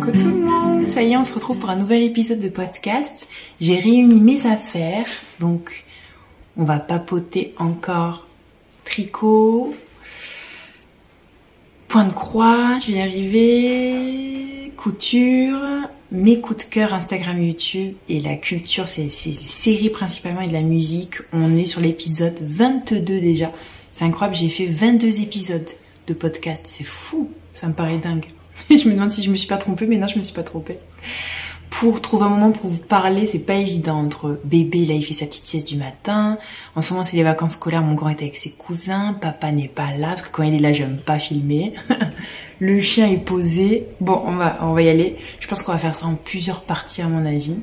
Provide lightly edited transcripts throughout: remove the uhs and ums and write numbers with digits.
Coucou tout le monde, ça y est, on se retrouve pour un nouvel épisode de podcast. J'ai réuni mes affaires, donc on va papoter encore tricot, point de croix, je vais y arriver, couture, mes coups de cœur Instagram, YouTube et la culture, c'est les séries principalement et de la musique. On est sur l'épisode 22 déjà, c'est incroyable, j'ai fait 22 épisodes de podcast, c'est fou, ça me paraît dingue. Je me demande si je me suis pas trompée, mais non, je me suis pas trompée. Pour trouver un moment pour vous parler, c'est pas évident. Entre bébé, là, il fait sa petite sieste du matin. En ce moment, c'est les vacances scolaires. Mon grand est avec ses cousins. Papa n'est pas là, parce que quand il est là, j'aime pas filmer. Le chien est posé. Bon, on va y aller. Je pense qu'on va faire ça en plusieurs parties, à mon avis.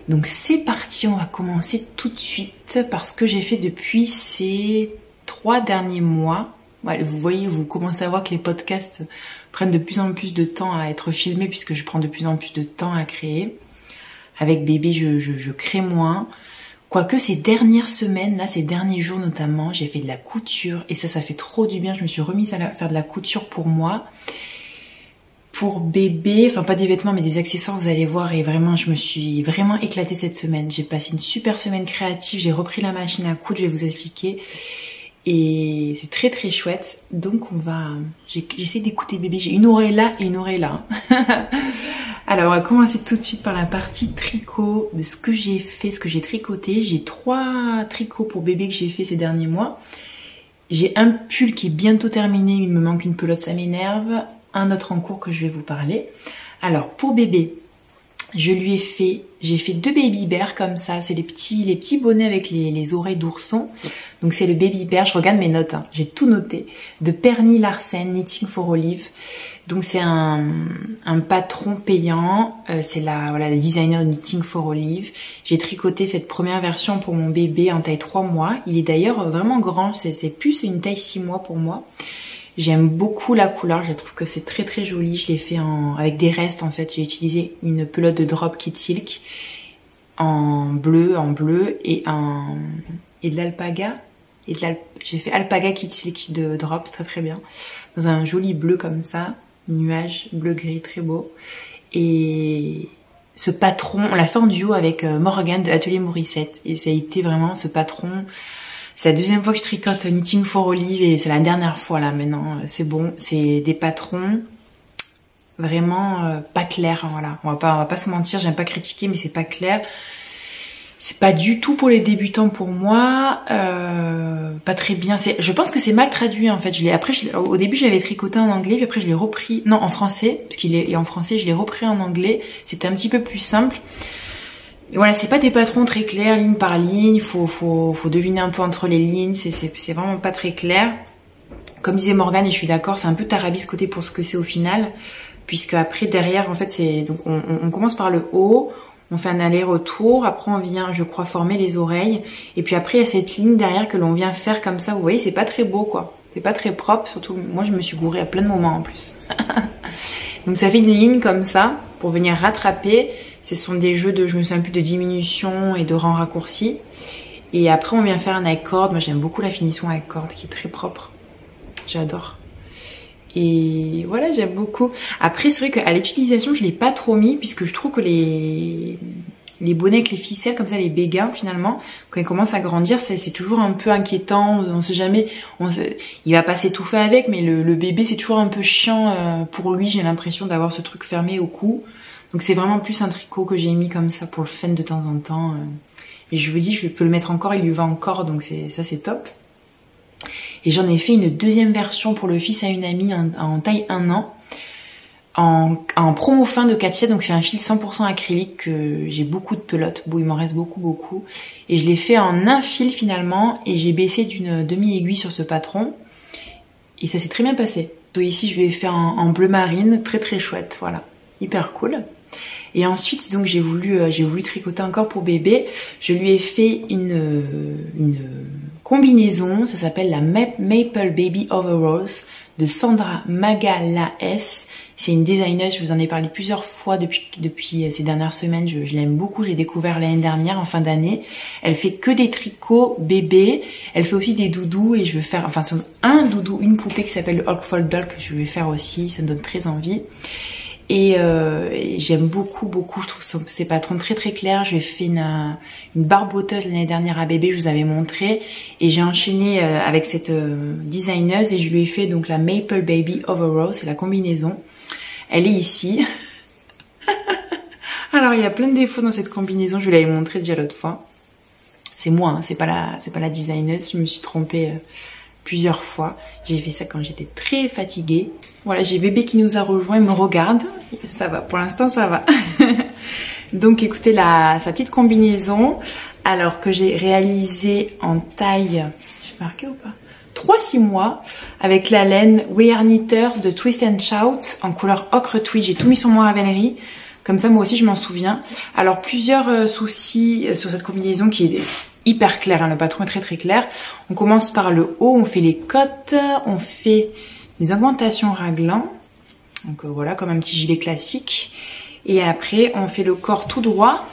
Donc, c'est parti. On va commencer tout de suite parce que j'ai fait depuis ces 3 derniers mois. Ouais, vous voyez, vous commencez à voir que les podcasts prennent de plus en plus de temps à être filmés puisque je prends de plus en plus de temps à créer. Avec bébé, je crée moins. Quoique ces dernières semaines, là, ces derniers jours notamment, j'ai fait de la couture et ça fait trop du bien. Je me suis remise à faire de la couture pour moi, pour bébé, enfin pas des vêtements mais des accessoires, vous allez voir. Et vraiment, je me suis vraiment éclatée cette semaine. J'ai passé une super semaine créative, j'ai repris la machine à coudre, je vais vous expliquer. Et c'est très très chouette. Donc j'essaie d'écouter bébé. J'ai une oreille là et une oreille là. Alors on va commencer tout de suite par la partie tricot de ce que j'ai fait, ce que j'ai tricoté. J'ai 3 tricots pour bébé que j'ai fait ces derniers mois. J'ai un pull qui est bientôt terminé. Il me manque une pelote, ça m'énerve. Un autre en cours que je vais vous parler. Alors pour bébé, j'ai fait 2 baby bears comme ça, c'est les petits bonnets avec les oreilles d'ourson. Donc c'est le baby bear, je regarde mes notes, hein. J'ai tout noté, de Perny Larsen, Knitting for Olive. Donc c'est un patron payant, c'est le designer de Knitting for Olive. J'ai tricoté cette première version pour mon bébé en taille 3 mois. Il est d'ailleurs vraiment grand, c'est plus une taille 6 mois pour moi. J'aime beaucoup la couleur, je trouve que c'est très très joli. Je l'ai fait avec des restes en fait. J'ai utilisé une pelote de drop kit silk en bleu et de l'alpaga. J'ai fait alpaga kit silk de drop, c'est très très bien. Dans un joli bleu comme ça, nuage bleu gris très beau. Et ce patron, on l'a fait en duo avec Morgane de Atelier Morissette. Et ça a été vraiment ce patron. C'est la deuxième fois que je tricote Knitting for Olive et c'est la dernière fois là maintenant, c'est bon. C'est des patrons vraiment pas clairs, hein, voilà. On va pas se mentir, j'aime pas critiquer mais c'est pas clair. C'est pas du tout pour les débutants pour moi, pas très bien. Je pense que c'est mal traduit en fait. Au début je l'avais tricoté en anglais puis après je l'ai repris, non en français, parce qu'il est en français, je l'ai repris en anglais. C'était un petit peu plus simple. Et voilà, c'est pas des patrons très clairs, ligne par ligne, faut deviner un peu entre les lignes, c'est vraiment pas très clair. Comme disait Morgane, et je suis d'accord, c'est un peu tarabiscoté pour ce que c'est au final, puisque après derrière, en fait, donc on commence par le haut, on fait un aller-retour, après on vient, je crois, former les oreilles, et puis après il y a cette ligne derrière que l'on vient faire comme ça, vous voyez, c'est pas très beau quoi, c'est pas très propre, surtout moi je me suis gourée à plein de moments en plus. Donc ça fait une ligne comme ça, pour venir rattraper. Ce sont des jeux je me souviens plus, de diminution et de rang raccourci. Et après on vient faire un avec corde. Moi j'aime beaucoup la finition avec corde qui est très propre. J'adore. Et voilà, j'aime beaucoup. Après c'est vrai qu'à l'utilisation je l'ai pas trop mis puisque je trouve que les bonnets avec les ficelles comme ça, les béguins finalement, quand ils commencent à grandir, c'est toujours un peu inquiétant. On sait jamais, il va pas s'étouffer avec, mais le bébé c'est toujours un peu chiant pour lui. J'ai l'impression d'avoir ce truc fermé au cou. Donc c'est vraiment plus un tricot que j'ai mis comme ça pour le fun de temps en temps. Et je vous dis, je peux le mettre encore, il lui va encore, donc ça c'est top. Et j'en ai fait une deuxième version pour le fils à une amie en taille 1 an. En promo fin de Katia, donc c'est un fil 100% acrylique que j'ai beaucoup de pelotes, bon il m'en reste beaucoup. Et je l'ai fait en un fil finalement et j'ai baissé d'une demi-aiguille sur ce patron. Et ça s'est très bien passé. Donc ici je l'ai fait en bleu marine, très très chouette, voilà, hyper cool. Et ensuite, donc j'ai voulu tricoter encore pour bébé. Je lui ai fait une combinaison, ça s'appelle la Maple Baby Overalls de Sandra Magalaes. C'est une designer, je vous en ai parlé plusieurs fois depuis ces dernières semaines. Je l'aime beaucoup, j'ai découvert l'année dernière en fin d'année. Elle fait que des tricots bébés. Elle fait aussi des doudous et je vais faire, un doudou, une poupée qui s'appelle le Hulk Fold Doll que je vais faire aussi. Ça me donne très envie. Et j'aime beaucoup, je trouve ces patrons très très clairs. J'ai fait une barboteuse l'année dernière à bébé, je vous avais montré. Et j'ai enchaîné avec cette designeuse et je lui ai fait donc la Maple Baby Overall, c'est la combinaison. Elle est ici. Alors il y a plein de défauts dans cette combinaison, je vous l'avais montré déjà l'autre fois. C'est moi, hein, c'est pas la designeuse, je me suis trompée plusieurs fois. J'ai fait ça quand j'étais très fatiguée. Voilà, j'ai bébé qui nous a rejoint, il me regarde. Ça va, pour l'instant ça va. Donc écoutez sa petite combinaison. Alors que j'ai réalisé en taille, j'ai marqué ou pas, 3-6 mois avec la laine We Are Knitters de Twist and Shout en couleur ocre tweed. J'ai tout mis sur mon Ravelry. Comme ça, moi aussi, je m'en souviens. Alors, plusieurs soucis sur cette combinaison qui est hyper claire. Hein, le patron est très très clair. On commence par le haut, on fait les côtes, on fait des augmentations raglan. Donc voilà, comme un petit gilet classique. Et après, on fait le corps tout droit.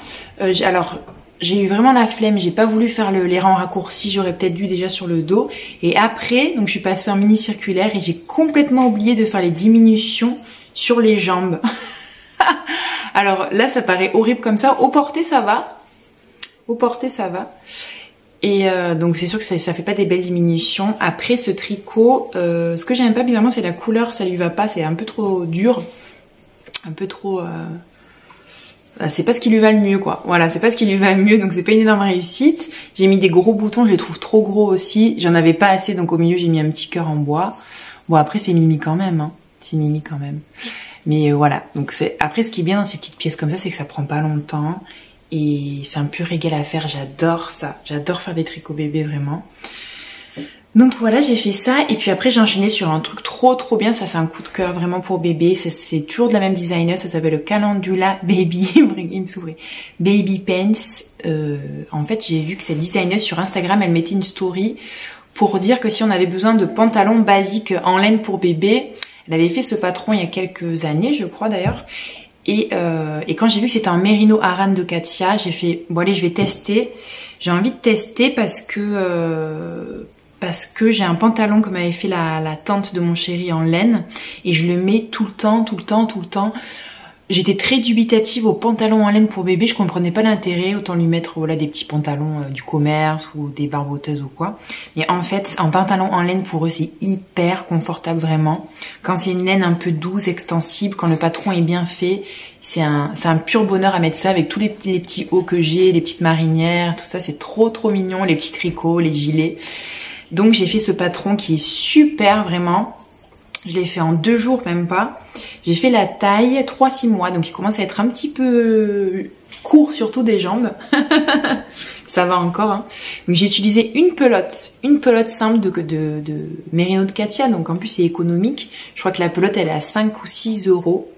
Alors, j'ai eu vraiment la flemme. J'ai pas voulu faire les rangs raccourcis. J'aurais peut-être dû déjà sur le dos. Et après, donc je suis passée en mini circulaire et j'ai complètement oublié de faire les diminutions sur les jambes. Alors là, ça paraît horrible comme ça. Au porté, ça va. Au porté, ça va. Et donc c'est sûr que ça fait pas des belles diminutions. Après ce tricot, ce que j'aime pas bizarrement, c'est la couleur. Ça lui va pas. C'est un peu trop dur. Un peu trop... c'est pas ce qui lui va le mieux, quoi. Voilà, c'est pas ce qui lui va le mieux. Donc c'est pas une énorme réussite. J'ai mis des gros boutons. Je les trouve trop gros aussi. J'en avais pas assez. Donc au milieu, j'ai mis un petit cœur en bois. Bon, après, c'est mimi quand même. Hein. C'est mimi quand même. Mais voilà, donc après ce qui est bien dans ces petites pièces comme ça, c'est que ça prend pas longtemps et c'est un pur régal à faire, j'adore ça, j'adore faire des tricots bébés vraiment. Donc voilà, j'ai fait ça et puis après j'ai enchaîné sur un truc trop bien, ça c'est un coup de cœur vraiment pour bébé, c'est toujours de la même designer, ça s'appelle le Calendula Baby, il me s'ouvrait, Baby Pants. En fait j'ai vu que cette designer sur Instagram, elle mettait une story pour dire que si on avait besoin de pantalons basiques en laine pour bébé, elle avait fait ce patron il y a quelques années, je crois d'ailleurs. Et quand j'ai vu que c'était un Merino Aran de Katia, j'ai fait, bon allez, je vais tester. J'ai envie de tester parce que j'ai un pantalon que m'avait fait la tante de mon chéri en laine. Et je le mets tout le temps. J'étais très dubitative aux pantalons en laine pour bébé, je comprenais pas l'intérêt, autant lui mettre voilà, des petits pantalons du commerce ou des barboteuses ou quoi. Mais en fait, un pantalon en laine pour eux, c'est hyper confortable vraiment. Quand c'est une laine un peu douce, extensible, quand le patron est bien fait, c'est un pur bonheur à mettre ça avec tous les petits hauts que j'ai, les petites marinières, tout ça, c'est trop mignon, les petits tricots, les gilets. Donc j'ai fait ce patron qui est super vraiment. Je l'ai fait en 2 jours, même pas. J'ai fait la taille 3-6 mois, donc il commence à être un petit peu court, surtout des jambes. Ça va encore. Hein. Donc j'ai utilisé une pelote simple de Merino de Katia, donc en plus c'est économique. Je crois que la pelote elle est à 5 ou 6 euros.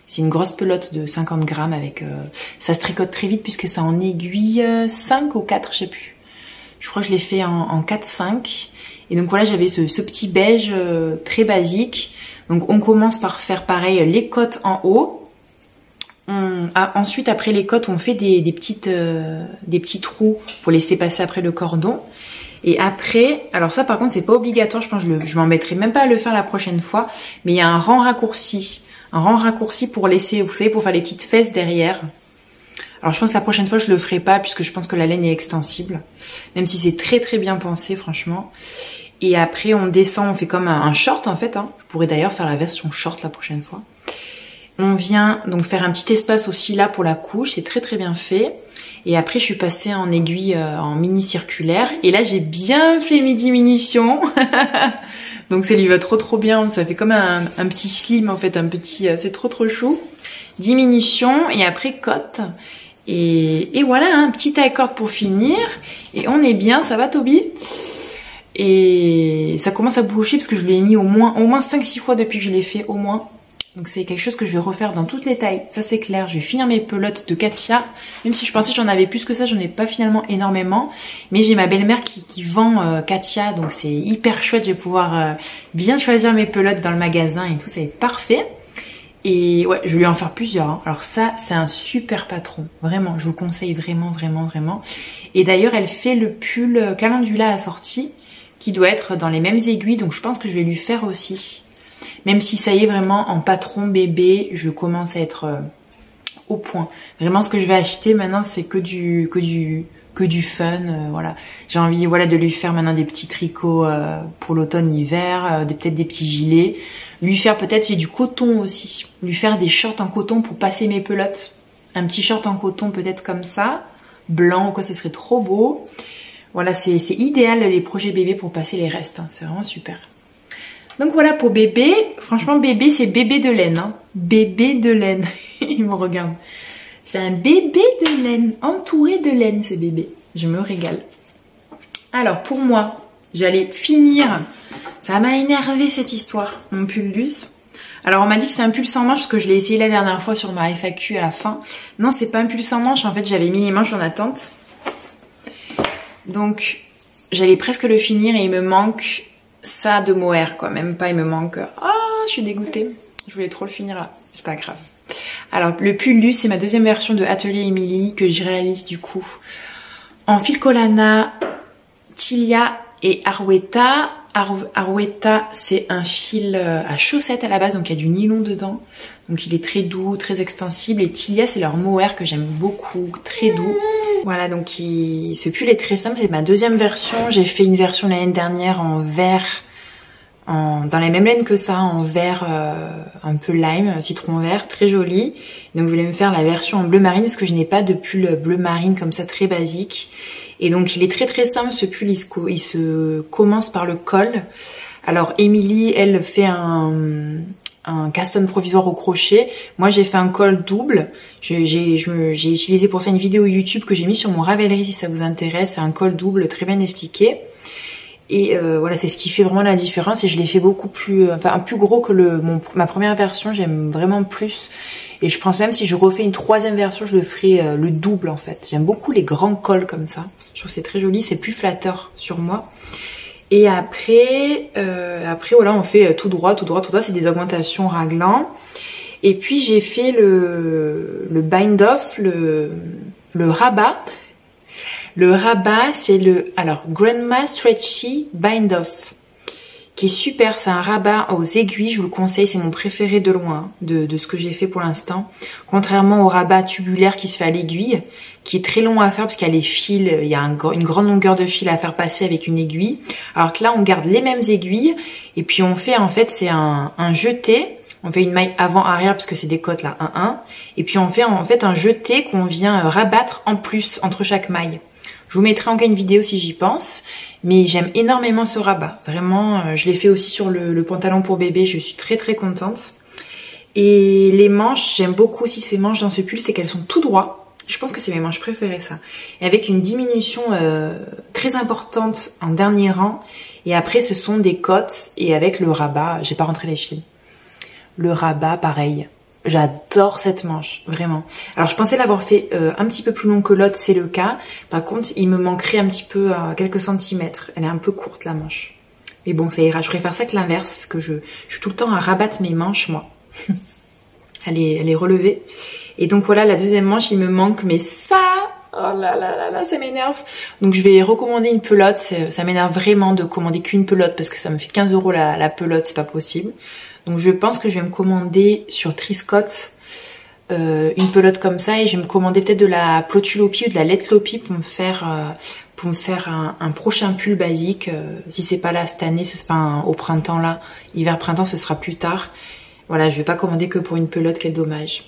C'est une grosse pelote de 50 grammes avec... ça se tricote très vite puisque c'est en aiguille 5 ou 4, je sais plus. Je crois que je l'ai fait en 4-5. Et donc voilà, j'avais ce petit beige très basique. Donc on commence par faire pareil les côtes en haut. Ensuite, après les côtes, on fait des petits trous pour laisser passer après le cordon. Et après, alors ça par contre c'est pas obligatoire, je pense que je m'embêterai même pas à le faire la prochaine fois. Mais il y a un rang raccourci. Un rang raccourci pour laisser, vous savez, pour faire les petites fesses derrière. Alors je pense que la prochaine fois je le ferai pas puisque je pense que la laine est extensible. Même si c'est très bien pensé franchement. Et après on descend, on fait comme un short en fait. Hein. Je pourrais d'ailleurs faire la version short la prochaine fois. On vient donc faire un petit espace aussi là pour la couche. C'est très bien fait. Et après je suis passée en aiguille en mini circulaire. Et là j'ai bien fait mes diminutions. Donc ça lui va trop bien. Ça fait comme un petit slim en fait. Un petit, c'est trop chou. Diminution et après côte. Et voilà, un petit taille corde pour finir. Et on est bien, ça va Toby? Et ça commence à boucher parce que je l'ai mis au moins 5-6 fois depuis que je l'ai fait au moins. Donc c'est quelque chose que je vais refaire dans toutes les tailles, ça c'est clair. Je vais finir mes pelotes de Katia. Même si je pensais que j'en avais plus que ça, j'en ai pas finalement énormément. Mais j'ai ma belle-mère qui vend Katia, donc c'est hyper chouette. Je vais pouvoir bien choisir mes pelotes dans le magasin et tout, ça va être parfait. Et ouais, je vais lui en faire plusieurs. Hein. Alors ça, c'est un super patron. Vraiment, je vous le conseille vraiment. Et d'ailleurs, elle fait le pull Calendula assorti, qui doit être dans les mêmes aiguilles. Donc je pense que je vais lui faire aussi. Même si ça y est, vraiment en patron bébé, je commence à être au point. Vraiment, ce que je vais acheter maintenant, c'est que du fun. Voilà, j'ai envie, voilà, de lui faire maintenant des petits tricots pour l'automne-hiver, peut-être des petits gilets. Lui faire peut-être, j'ai du coton aussi. Lui faire des shorts en coton pour passer mes pelotes. Un petit short en coton peut-être comme ça, blanc ou quoi, ce serait trop beau. Voilà, c'est idéal les projets bébés pour passer les restes, hein. C'est vraiment super. Donc voilà pour bébé. Franchement, bébé, c'est bébé de laine. Hein. Bébé de laine. Il me regarde. C'est un bébé de laine, entouré de laine, ce bébé. Je me régale. Alors, pour moi, j'allais finir. Ça m'a énervé cette histoire, mon pull luce. Alors, on m'a dit que c'est un pull sans manches parce que je l'ai essayé la dernière fois sur ma FAQ à la fin. Non, c'est pas un pull sans manches. En fait, j'avais mis les manches en attente. Donc, j'allais presque le finir et il me manque ça de mohair, quoi. Même pas, il me manque... Ah, je suis dégoûtée. Je voulais trop le finir là. C'est pas grave. Alors, le pull luce, c'est ma deuxième version de Atelier Emily que je réalise du coup en fil Collana, Tilia et Arwetta. Arwetta, c'est un fil à chaussettes à la base, donc il y a du nylon dedans. Donc il est très doux, très extensible. Et Tilia, c'est leur mohair que j'aime beaucoup, très doux. Voilà, donc ce pull est très simple, c'est ma deuxième version. J'ai fait une version l'année dernière en vert, dans les mêmes laines que ça, en vert un peu lime, citron vert, très joli. Donc je voulais me faire la version en bleu marine parce que je n'ai pas de pull bleu marine comme ça, très basique. Et donc il est très très simple ce pull, il se commence par le col. Alors Émilie, elle fait un cast-on provisoire au crochet. Moi j'ai fait un col double. J'ai utilisé pour ça une vidéo YouTube que j'ai mis sur mon Ravelry si ça vous intéresse. C'est un col double très bien expliqué. Et voilà, c'est ce qui fait vraiment la différence. Et je l'ai fait beaucoup plus, enfin plus gros que ma première version. J'aime vraiment plus. Et je pense même si je refais une troisième version, je le ferai le double en fait. J'aime beaucoup les grands cols comme ça. Je trouve que c'est très joli, c'est plus flatteur sur moi. Et après voilà, on fait tout droit, c'est des augmentations raglan. Et puis j'ai fait le bind off, le rabat. Le rabat, c'est alors Grandma Stretchy Bind Off, qui est super. C'est un rabat aux aiguilles, je vous le conseille, c'est mon préféré de loin, de ce que j'ai fait pour l'instant. Contrairement au rabat tubulaire qui se fait à l'aiguille, qui est très long à faire parce qu'il y a les fils, il y a une grande longueur de fil à faire passer avec une aiguille. Alors que là, on garde les mêmes aiguilles et puis on fait, en fait, c'est un jeté. On fait une maille avant-arrière parce que c'est des côtes là, 1-1. Et puis on fait en fait un jeté qu'on vient rabattre en plus entre chaque maille. Je vous mettrai en cas une vidéo si j'y pense, mais j'aime énormément ce rabat. Vraiment, je l'ai fait aussi sur le pantalon pour bébé, je suis très très contente. Et les manches, j'aime beaucoup aussi ces manches dans ce pull, c'est qu'elles sont tout droit. Je pense que c'est mes manches préférées ça. Et avec une diminution très importante en dernier rang. Et après ce sont des côtes et avec le rabat, j'ai pas rentré les fils. Le rabat, pareil. J'adore cette manche, vraiment. Alors je pensais l'avoir fait un petit peu plus long que l'autre, c'est le cas. Par contre, il me manquerait un petit peu quelques centimètres. Elle est un peu courte la manche. Mais bon, ça ira. Je préfère ça que l'inverse parce que je suis tout le temps à rabattre mes manches, moi. Elle est relevée. Et donc voilà, la deuxième manche, il me manque. Mais ça, oh là là là là, ça m'énerve. Donc je vais recommander une pelote. Ça m'énerve vraiment de commander qu'une pelote parce que ça me fait 15 € la pelote, c'est pas possible. Donc je pense que je vais me commander sur Triscott une pelote comme ça et je vais me commander peut-être de la Plotulopie ou de la Letlopi pour me faire un prochain pull basique. Si c'est pas là cette année, enfin au printemps là, hiver-printemps ce sera plus tard. Voilà, je vais pas commander que pour une pelote, quel dommage.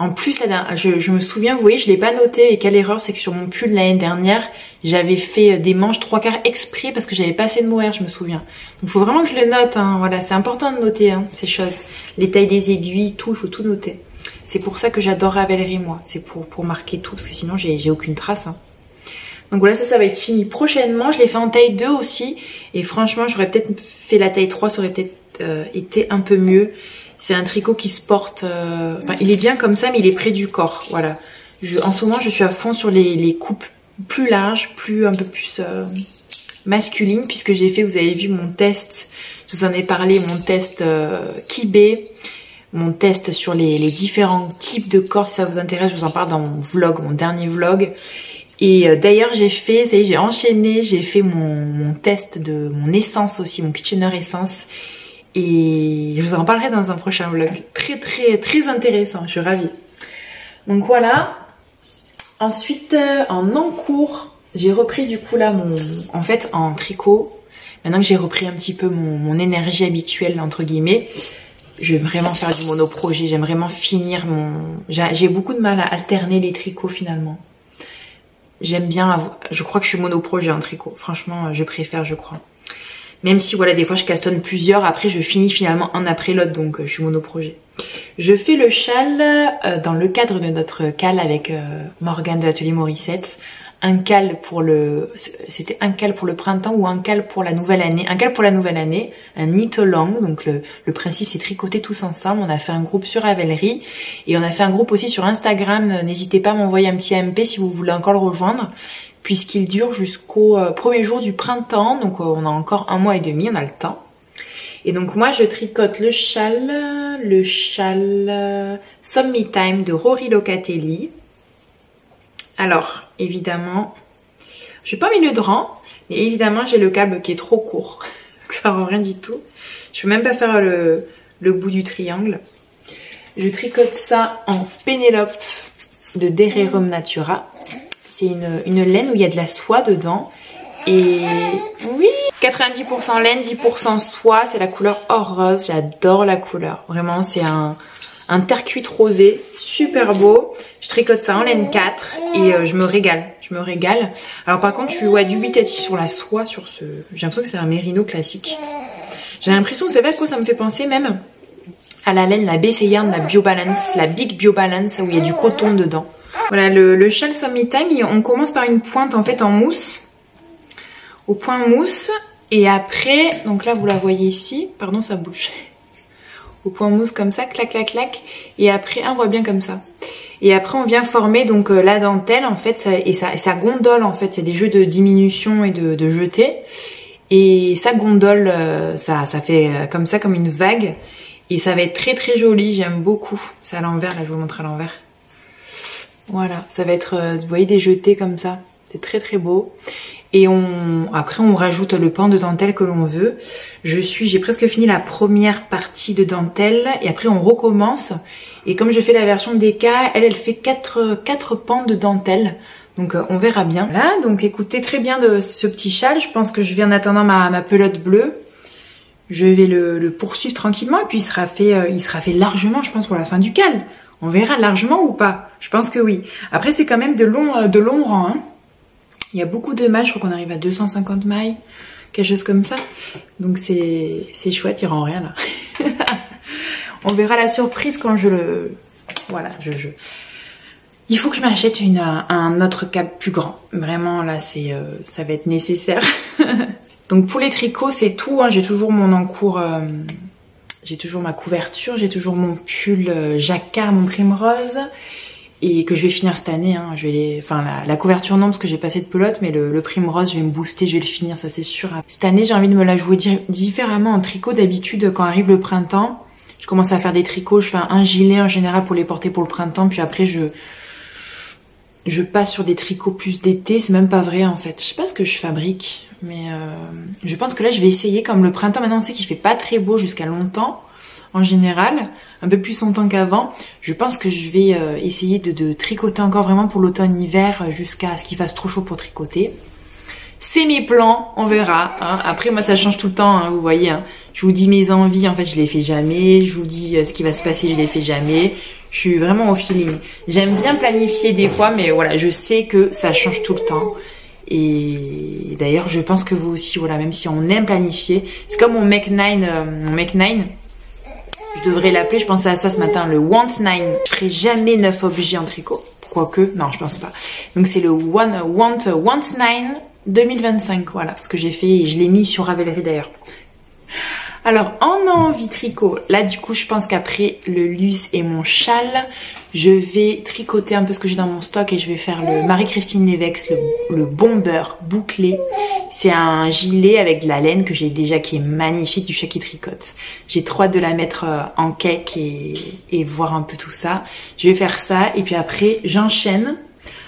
En plus, je me souviens, vous voyez, je l'ai pas noté et quelle erreur, c'est que sur mon pull de l'année dernière, j'avais fait des manches 3/4 exprès parce que j'avais pas assez de mohair, je me souviens. Donc il faut vraiment que je le note, hein. Voilà, c'est important de noter ces choses. Les tailles des aiguilles, tout, il faut tout noter. C'est pour ça que j'adore Ravelry, moi. C'est pour marquer tout, parce que sinon j'ai aucune trace. Hein. Donc voilà, ça va être fini prochainement. Je l'ai fait en taille 2 aussi. Et franchement, j'aurais peut-être fait la taille 3, ça aurait peut-être été un peu mieux. C'est un tricot qui se porte... Enfin, il est bien comme ça, mais il est près du corps. Voilà. En ce moment, je suis à fond sur les coupes plus larges, un peu plus masculines, puisque j'ai fait, vous avez vu mon test, je vous en ai parlé, mon test Kibé, mon test sur les différents types de corps. Si ça vous intéresse, je vous en parle dans mon vlog, mon dernier vlog. Et d'ailleurs, j'ai enchaîné, j'ai fait mon test de mon essence aussi, mon Kitchener Essence. Et je vous en parlerai dans un prochain vlog. Très intéressant, je suis ravie. Donc voilà. Ensuite, en encours, j'ai repris du coup là en fait en tricot. Maintenant que j'ai repris un petit peu mon énergie habituelle entre guillemets, je vais vraiment faire du monoprojet. J'aime vraiment finir j'ai beaucoup de mal à alterner les tricots finalement. J'aime bien, je crois que je suis monoprojet en tricot. Franchement, je préfère, je crois. Même si voilà, des fois je castonne plusieurs, après je finis finalement un après l'autre, donc je suis monoprojet. Je fais le châle dans le cadre de notre cal avec Morgane de l'atelier Morissette. C'était un cal pour le printemps ou un cal pour la nouvelle année. Un cal pour la nouvelle année, un knit along. Donc le principe c'est tricoter tous ensemble. On a fait un groupe sur Ravelry et on a fait un groupe aussi sur Instagram. N'hésitez pas à m'envoyer un petit MP si vous voulez encore le rejoindre, puisqu'il dure jusqu'au premier jour du printemps. Donc on a encore 1 mois et demi, on a le temps. Et donc moi je tricote le châle Summertime de Rory Locatelli. Alors, évidemment, je n'ai pas mis de rang, mais évidemment, j'ai le câble qui est trop court. Ça rend rien du tout. Je ne peux même pas faire le bout du triangle. Je tricote ça en Pénélope de Dererum Natura. C'est une laine où il y a de la soie dedans. Et oui, 90% laine, 10% soie. C'est la couleur or rose. J'adore la couleur. Vraiment, c'est un terre cuite rosé, super beau. Je tricote ça en laine 4 et je me régale. Alors par contre, je suis dubitative sur la soie, j'ai l'impression que c'est un mérino classique. J'ai l'impression, vous savez à quoi ça me fait penser même? À la laine, la BC Yarn, la BioBalance, la Big BioBalance, où il y a du coton dedans. Voilà, le châle Summertime, on commence par une pointe en fait en mousse, au point mousse. Et après, donc là vous la voyez ici, pardon ça bouge. Au point mousse comme ça, clac clac clac, et après on voit bien comme ça. Et après on vient former donc la dentelle en fait, ça gondole en fait, c'est des jeux de diminution et de jeté, et ça gondole, ça fait comme ça, comme une vague, et ça va être très joli, j'aime beaucoup. C'est à l'envers, là je vous montre à l'envers. Voilà, ça va être, vous voyez, des jetés comme ça, c'est très beau. Et après on rajoute le pan de dentelle que l'on veut. J'ai presque fini la première partie de dentelle et après on recommence. Et comme je fais la version DK, elle fait 4 pans de dentelle. Donc on verra bien. Voilà, donc écoutez très bien de ce petit châle. Je pense que je vais en attendant ma pelote bleue. Je vais le poursuivre tranquillement et puis il sera fait largement, je pense, pour la fin du cal. On verra largement ou pas. Je pense que oui. Après c'est quand même de longs rangs, hein. Il y a beaucoup de mailles, je crois qu'on arrive à 250 mailles, quelque chose comme ça. Donc c'est chouette, il rend rien là. On verra la surprise quand voilà, il faut que je m'achète un autre câble plus grand. Vraiment là, ça va être nécessaire. Donc pour les tricots, c'est tout, hein. J'ai toujours mon encours, j'ai toujours ma couverture, j'ai toujours mon pull jacquard, mon primrose. Et que je vais finir cette année, hein. La couverture non parce que j'ai pas assez de pelote, mais le primrose je vais me booster, je vais le finir, ça c'est sûr. Cette année j'ai envie de me la jouer différemment en tricot. D'habitude quand arrive le printemps, je commence à faire des tricots, je fais un gilet en général pour les porter pour le printemps, puis après je passe sur des tricots plus d'été, c'est même pas vrai en fait. Je sais pas ce que je fabrique, mais je pense que là je vais essayer, comme le printemps maintenant on sait qu'il fait pas très beau jusqu'à longtemps. En général, un peu plus longtemps qu'avant, je pense que je vais essayer de tricoter encore vraiment pour l'automne-hiver jusqu'à ce qu'il fasse trop chaud pour tricoter. C'est mes plans, on verra. Hein. Après, moi, ça change tout le temps, hein, vous voyez. Hein. Je vous dis mes envies, en fait, je les fais jamais. Je vous dis ce qui va se passer, je les fais jamais. Je suis vraiment au feeling. J'aime bien planifier des fois, mais voilà, je sais que ça change tout le temps. Et d'ailleurs, je pense que vous aussi, voilà, même si on aime planifier, c'est comme mon Make 9, je devrais l'appeler, je pensais à ça ce matin, le Want 9. Je ferai jamais 9 objets en tricot. Quoique, non, je pense pas. Donc c'est le Want 9 2025, voilà ce que j'ai fait et je l'ai mis sur Ravelry d'ailleurs. Alors en envie tricot, là du coup je pense qu'après le luce et mon châle, je vais tricoter un peu ce que j'ai dans mon stock et je vais faire le Marie-Christine Lévex, le bomber bouclé. C'est un gilet avec de la laine que j'ai déjà, qui est magnifique, du chat qui tricote. J'ai trop hâte de la mettre en cake et voir un peu tout ça. Je vais faire ça et puis après j'enchaîne.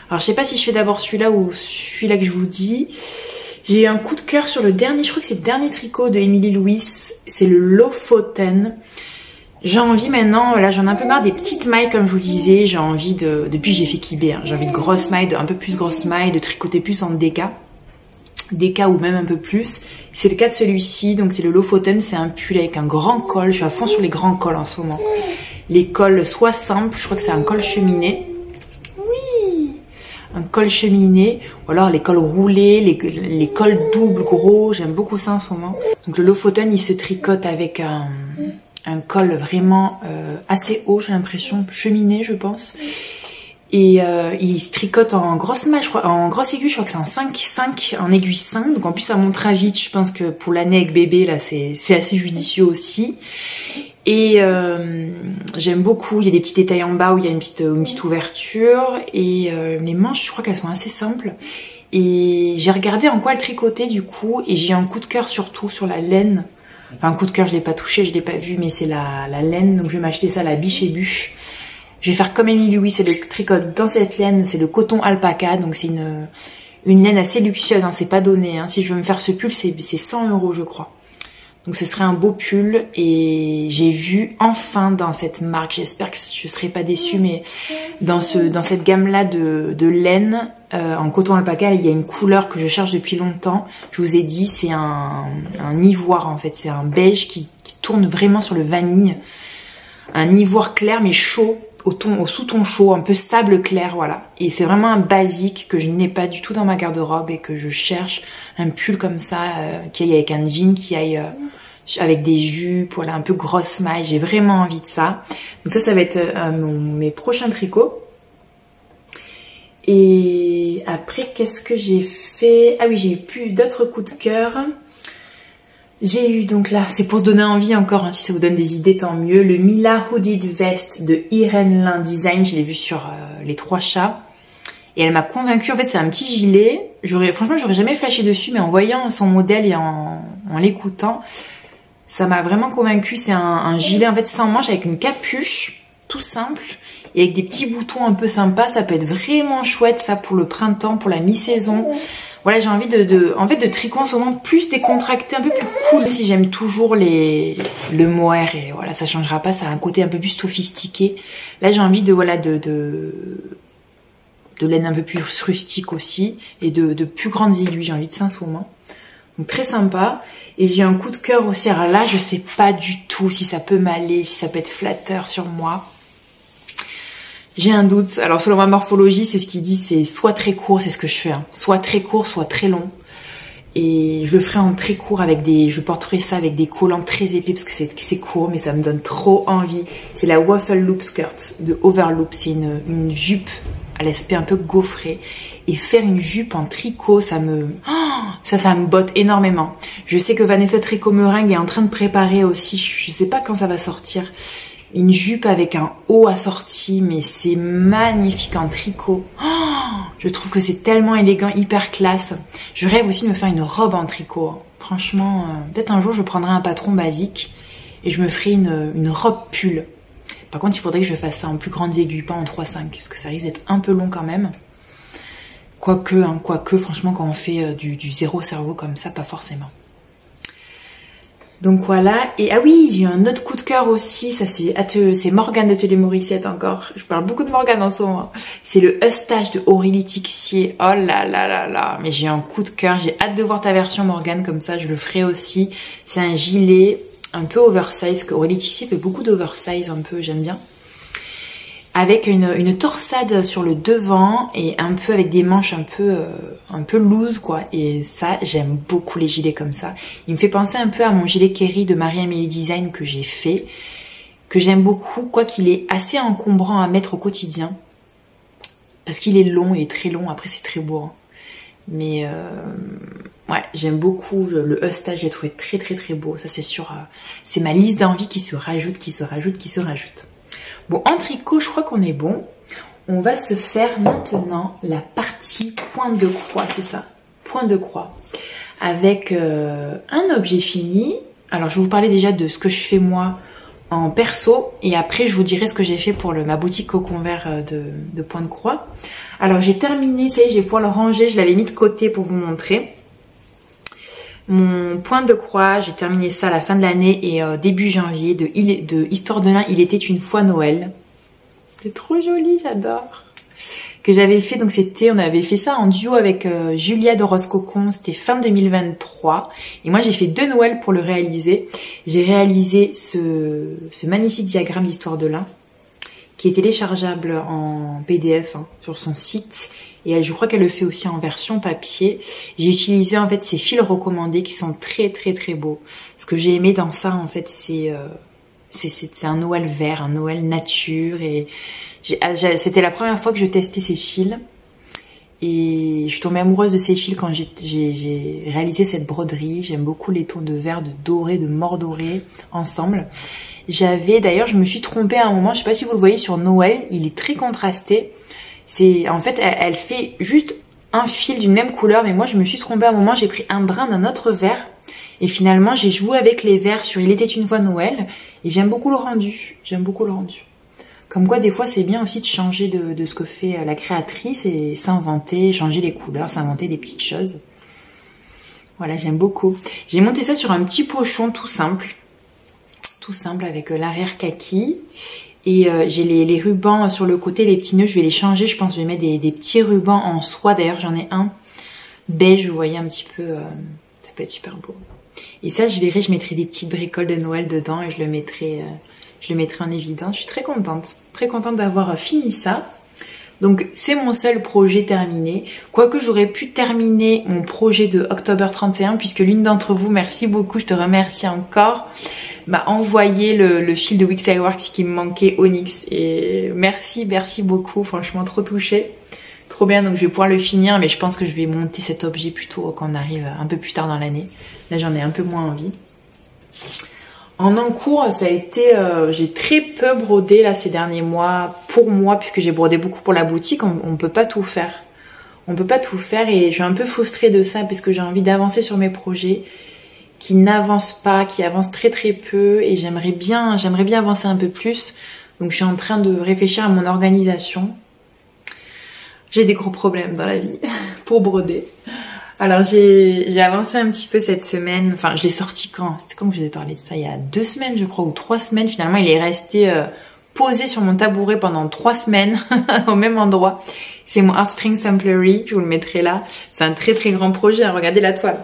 Alors je sais pas si je fais d'abord celui-là ou celui-là que je vous dis. J'ai eu un coup de cœur sur le dernier, je crois que c'est le dernier tricot de Emily Louis, c'est le Lofoten. J'ai envie maintenant, là j'en ai un peu marre des petites mailles comme je vous disais, j'ai envie de, depuis que j'ai fait Kibé, hein, j'ai envie de grosses mailles, un peu plus grosses mailles, de tricoter plus en déca ou même un peu plus. C'est le cas de celui-ci, donc c'est le Lofoten, c'est un pull avec un grand col, je suis à fond sur les grands cols en ce moment. Les cols soit simples, je crois que c'est un col cheminé. Oui, un col cheminé, ou alors les cols roulés, les cols doubles gros, j'aime beaucoup ça en ce moment. Donc le Lofoten il se tricote avec un col vraiment assez haut, j'ai l'impression, cheminé je pense. Et il se tricote en grosse maille, je crois, en grosse aiguille, je crois que c'est en 5, en aiguille 5. Donc en plus ça monte très vite, je pense que pour l'année avec bébé, là c'est assez judicieux aussi. Et j'aime beaucoup, il y a des petits détails en bas où il y a une petite ouverture. Et les manches, je crois qu'elles sont assez simples. Et j'ai regardé en quoi le tricoter du coup, et j'ai eu un coup de cœur surtout sur la laine. Enfin un coup de cœur, je l'ai pas touché, je l'ai pas vu, mais c'est la laine, donc je vais m'acheter ça, la Biche et Bûche. Je vais faire comme Emily Louis, c'est le tricote dans cette laine, c'est le coton alpaca, donc c'est une laine assez luxueuse, hein, c'est pas donné. Hein. Si je veux me faire ce pull, c'est 100 € je crois. Donc ce serait un beau pull et j'ai vu enfin dans cette marque, j'espère que je serai pas déçue, mais dans cette gamme-là de laine en coton alpaca, il y a une couleur que je cherche depuis longtemps. Je vous ai dit, c'est un ivoire en fait, c'est un beige qui tourne vraiment sur le vanille. Un ivoire clair mais chaud, au sous-ton chaud, un peu sable clair, voilà. Et c'est vraiment un basique que je n'ai pas du tout dans ma garde-robe et que je cherche. Un pull comme ça, qui aille avec un jean, qui aille avec des jupes, voilà, un peu grosse maille. J'ai vraiment envie de ça. Donc ça va être mes prochains tricots. Et après, qu'est-ce que j'ai fait? Ah oui, j'ai eu plus d'autres coups de cœur. J'ai eu donc là, c'est pour se donner envie encore, hein, si ça vous donne des idées, tant mieux. Le Mila Hooded Vest de Irene Lin Design, je l'ai vu sur les 3 chats. Et elle m'a convaincue, en fait c'est un petit gilet. Franchement, j'aurais jamais flashé dessus, mais en voyant son modèle et en l'écoutant, ça m'a vraiment convaincue. C'est un gilet en fait sans manches avec une capuche, tout simple. Et avec des petits boutons un peu sympas, ça peut être vraiment chouette ça pour le printemps, pour la mi-saison. Voilà, j'ai envie de tricot en ce moment plus décontracté, un peu plus cool. Si j'aime toujours le mohair et voilà, ça changera pas, ça a un côté un peu plus sophistiqué. Là, j'ai envie de laine un peu plus rustique aussi et de plus grandes aiguilles. J'ai envie de ça en ce moment. Donc très sympa. Et j'ai un coup de cœur aussi. Alors là, je sais pas du tout si ça peut m'aller, si ça peut être flatteur sur moi. J'ai un doute. Alors selon ma morphologie, c'est ce qu'il dit, c'est soit très court, c'est ce que je fais, hein. Soit très court, soit très long. Et je le ferai en très court avec je porterai ça avec des collants très épais parce que c'est court, mais ça me donne trop envie. C'est la Waffle Loop Skirt de Overloop. C'est une jupe à l'aspect un peu gaufré. Et faire une jupe en tricot, ça me botte énormément. Je sais que Vanessa Tricot Meringue est en train de préparer aussi, je sais pas quand ça va sortir, une jupe avec un haut assorti, mais c'est magnifique en tricot. Je trouve que c'est tellement élégant, hyper classe. Je rêve aussi de me faire une robe en tricot. Franchement, peut-être un jour je prendrai un patron basique et je me ferai une robe pull. Par contre, il faudrait que je fasse ça en plus grandes aiguilles, pas en 3-5, parce que ça risque d'être un peu long quand même. Quoique, franchement, quand on fait du zéro cerveau comme ça, pas forcément. Donc voilà, et ah oui, j'ai un autre coup de cœur aussi, ça c'est Morgane de Atelier Morissette encore, je parle beaucoup de Morgane en ce moment. C'est le Eustache de Aurélie Tixier, oh là là là là, mais j'ai un coup de cœur, j'ai hâte de voir ta version Morgane, comme ça je le ferai aussi. C'est un gilet un peu oversize, que Aurélie Tixier fait beaucoup d'oversize un peu, j'aime bien. Avec une torsade sur le devant et un peu avec des manches un peu loose quoi. Et ça, j'aime beaucoup les gilets comme ça. Il me fait penser un peu à mon gilet Kerry de Marie-Amélie Design que j'ai fait, que j'aime beaucoup, quoiqu'il est assez encombrant à mettre au quotidien. Parce qu'il est long, il est très long, après c'est très beau. Hein. Mais ouais, j'aime beaucoup le Eustache, je l'ai trouvé très très très beau. Ça c'est sûr, c'est ma liste d'envie qui se rajoute. Bon, en tricot, je crois qu'on est bon. On va se faire maintenant la partie pointe de croix, c'est ça, pointe de croix. Avec un objet fini. Alors, je vais vous parler déjà de ce que je fais moi en perso. Et après, je vous dirai ce que j'ai fait pour ma boutique Cocon Vert de pointe de croix. Alors, j'ai terminé, ça y est, je vais pouvoir le ranger. Je l'avais mis de côté pour vous montrer. Mon point de croix, j'ai terminé ça à la fin de l'année et début janvier de Histoire de l'Ain, il était une fois Noël. C'est trop joli, j'adore. Que j'avais fait, donc on avait fait ça en duo avec Julia de Rose Cocon, c'était fin 2023. Et moi j'ai fait 2 Noëls pour le réaliser. J'ai réalisé ce magnifique diagramme d'Histoire de l'Ain, qui est téléchargeable en PDF sur son site. Et je crois qu'elle le fait aussi en version papier. J'ai utilisé en fait ces fils recommandés qui sont très très très beaux. Ce que j'ai aimé dans ça en fait, c'est un Noël vert, un Noël nature. Et c'était la première fois que je testais ces fils. Et je suis tombée amoureuse de ces fils quand j'ai réalisé cette broderie. J'aime beaucoup les tons de vert, de doré, de mort doré ensemble. D'ailleurs, je me suis trompée à un moment, je sais pas si vous le voyez sur Noël, il est très contrasté. En fait, elle fait juste un fil d'une même couleur, mais moi je me suis trompée à un moment, j'ai pris un brin d'un autre vert. Et finalement, j'ai joué avec les verts sur Il était une fois Noël. Et j'aime beaucoup le rendu, j'aime beaucoup le rendu. Comme quoi, des fois, c'est bien aussi de changer de ce que fait la créatrice et s'inventer, changer les couleurs, s'inventer des petites choses. Voilà, j'aime beaucoup. J'ai monté ça sur un petit pochon tout simple avec l'arrière kaki. Et j'ai les rubans sur le côté, les petits nœuds, je vais les changer. Je pense que je vais mettre des petits rubans en soie. D'ailleurs, j'en ai un beige, vous voyez un petit peu, ça peut être super beau. Et ça, je mettrai des petites bricoles de Noël dedans et je le mettrai en évidence. Je suis très contente d'avoir fini ça. Donc, c'est mon seul projet terminé. Quoique j'aurais pu terminer mon projet de October 31, puisque l'une d'entre vous, merci beaucoup, je te remercie encore, m'a envoyé le fil de Wix Works qui me manquait, Onyx. Et merci beaucoup, franchement trop touchée. Trop bien, donc je vais pouvoir le finir, mais je pense que je vais monter cet objet plutôt quand on arrive un peu plus tard dans l'année. Là, j'en ai un peu moins envie. En encours, ça a été, j'ai très peu brodé là ces derniers mois pour moi, puisque j'ai brodé beaucoup pour la boutique. On peut pas tout faire. On peut pas tout faire et je suis un peu frustrée de ça, puisque j'ai envie d'avancer sur mes projets qui n'avancent pas, qui avancent très très peu, et j'aimerais bien avancer un peu plus. Donc je suis en train de réfléchir à mon organisation. J'ai des gros problèmes dans la vie pour broder. Alors j'ai avancé un petit peu cette semaine, enfin je l'ai sorti quand? C'était quand que je vous ai parlé de ça? Il y a 2 semaines je crois, ou 3 semaines. Finalement il est resté posé sur mon tabouret pendant 3 semaines au même endroit. C'est mon Heartstring Samplery, je vous le mettrai là. C'est un très très grand projet, hein. Regardez la toile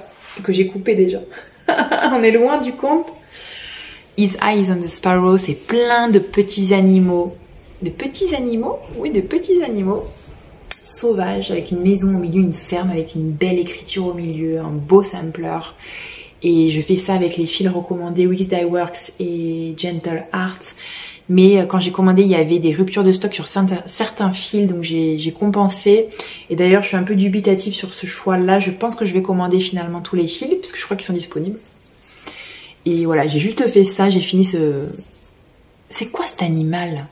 que j'ai coupée déjà. On est loin du compte. His Eyes on the Sparrow, c'est plein de petits animaux. De petits animaux? Oui, de petits animaux sauvages, avec une maison au milieu, une ferme avec une belle écriture au milieu, un beau sampler. Et je fais ça avec les fils recommandés Wix Works et Gentle Art. Mais quand j'ai commandé, il y avait des ruptures de stock sur certains fils, donc j'ai compensé. Et d'ailleurs, je suis un peu dubitative sur ce choix-là. Je pense que je vais commander finalement tous les fils, parce que je crois qu'ils sont disponibles. Et voilà, j'ai juste fait ça, j'ai fini ce... C'est quoi cet animal?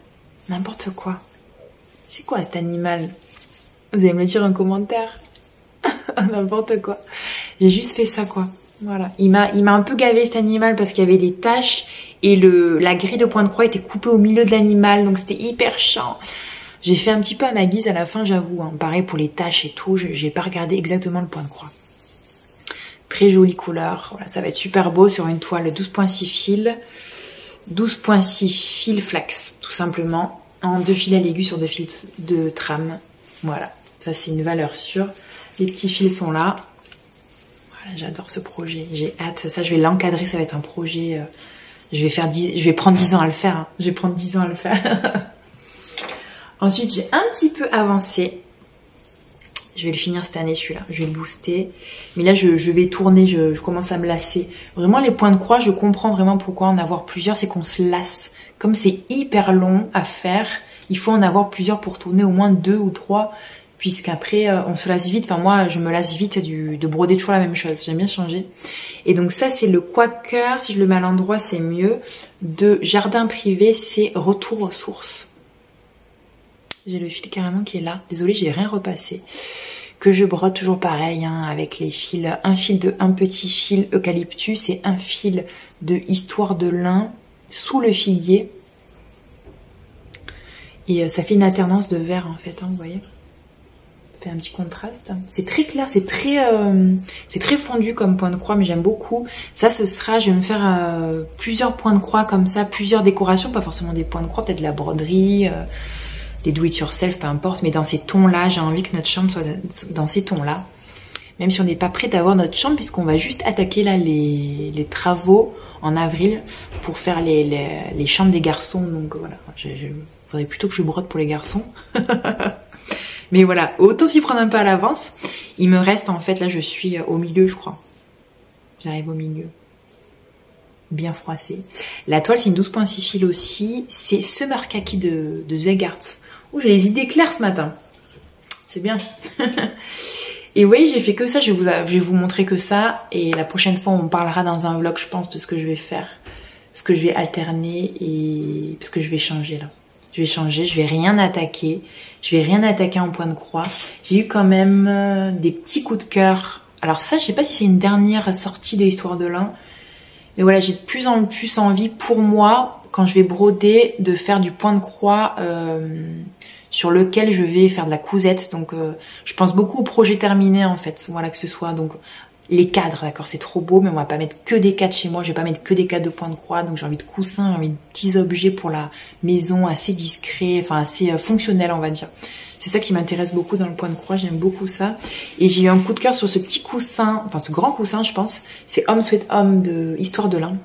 N'importe quoi. C'est quoi cet animal? Vous allez me le dire en commentaire. N'importe quoi. J'ai juste fait ça, quoi. Voilà. Il m'a un peu gavé cet animal parce qu'il y avait des taches et la grille de point de croix était coupée au milieu de l'animal, donc c'était hyper chiant. J'ai fait un petit peu à ma guise à la fin, j'avoue. Hein. Pareil pour les taches et tout, j'ai pas regardé exactement le point de croix. Très jolie couleur. Voilà, ça va être super beau sur une toile 12.6 fils. 12.6 fils flax, tout simplement. En 2 fils à l'aigu sur 2 fils de trame. Voilà, ça c'est une valeur sûre. Les petits fils sont là. Voilà, j'adore ce projet. J'ai hâte. Ça, je vais l'encadrer. Ça va être un projet. Je vais prendre 10 ans à le faire. Hein. Je vais prendre 10 ans à le faire. Ensuite, j'ai un petit peu avancé. Je vais le finir cette année, celui-là. Je vais le booster. Mais là, je vais tourner. Je commence à me lasser. Vraiment, les points de croix, je comprends vraiment pourquoi en avoir plusieurs. C'est qu'on se lasse. Comme c'est hyper long à faire, il faut en avoir plusieurs pour tourner, au moins 2 ou 3. Puisqu'après, on se lasse vite. Enfin, moi, je me lasse vite de broder toujours la même chose. J'aime bien changer. Et donc ça, c'est le Quaker. Si je le mets à l'endroit, c'est mieux. De Jardin Privé, c'est Retour aux sources. J'ai le fil carrément qui est là. Désolée, j'ai rien repassé. Que je brode toujours pareil, hein, avec les fils. Un petit fil eucalyptus et un fil de Histoire de l'Ain sous le filier. Et ça fait une alternance de vert, en fait, hein, vous voyez. fait un petit contraste. C'est très clair, c'est très fondu comme point de croix, mais j'aime beaucoup. Ça, ce sera, je vais me faire plusieurs points de croix comme ça, plusieurs décorations, pas forcément des points de croix, peut-être de la broderie, des do-it-yourself, peu importe, mais dans ces tons-là, j'ai envie que notre chambre soit dans ces tons-là. Même si on n'est pas prêt d'avoir notre chambre, puisqu'on va juste attaquer là les travaux en avril pour faire les chambres des garçons. Donc voilà, il faudrait plutôt que je brode pour les garçons. Mais voilà, autant s'y prendre un peu à l'avance. Il me reste en fait, là je suis au milieu je crois. J'arrive au milieu. Bien froissé. La toile c'est une 12.6 fil aussi. C'est Summer Kaki de Zweigart. Oh, j'ai les idées claires ce matin. C'est bien. Et oui, j'ai fait que ça, je vais vous montrer que ça. Et la prochaine fois, on parlera dans un vlog, je pense, de ce que je vais faire. Ce que je vais alterner et... Parce que je vais changer là. Je vais changer, je vais rien attaquer. Je vais rien attaquer en point de croix. J'ai eu quand même des petits coups de cœur. Alors ça, je sais pas si c'est une dernière sortie de l'histoire de l'un. Mais voilà, j'ai de plus en plus envie pour moi, quand je vais broder, de faire du point de croix... sur lequel je vais faire de la cousette. Donc je pense beaucoup au projet terminé en fait. Voilà, que ce soit donc les cadres, d'accord, c'est trop beau, mais on va pas mettre que des cadres chez moi, je vais pas mettre que des cadres de point de croix. Donc j'ai envie de coussins, j'ai envie de petits objets pour la maison assez discrets, enfin assez fonctionnels on va dire. C'est ça qui m'intéresse beaucoup dans le point de croix, j'aime beaucoup ça. Et j'ai eu un coup de cœur sur ce petit coussin, enfin ce grand coussin je pense. C'est Home Sweet Home de Histoire de l'Ain.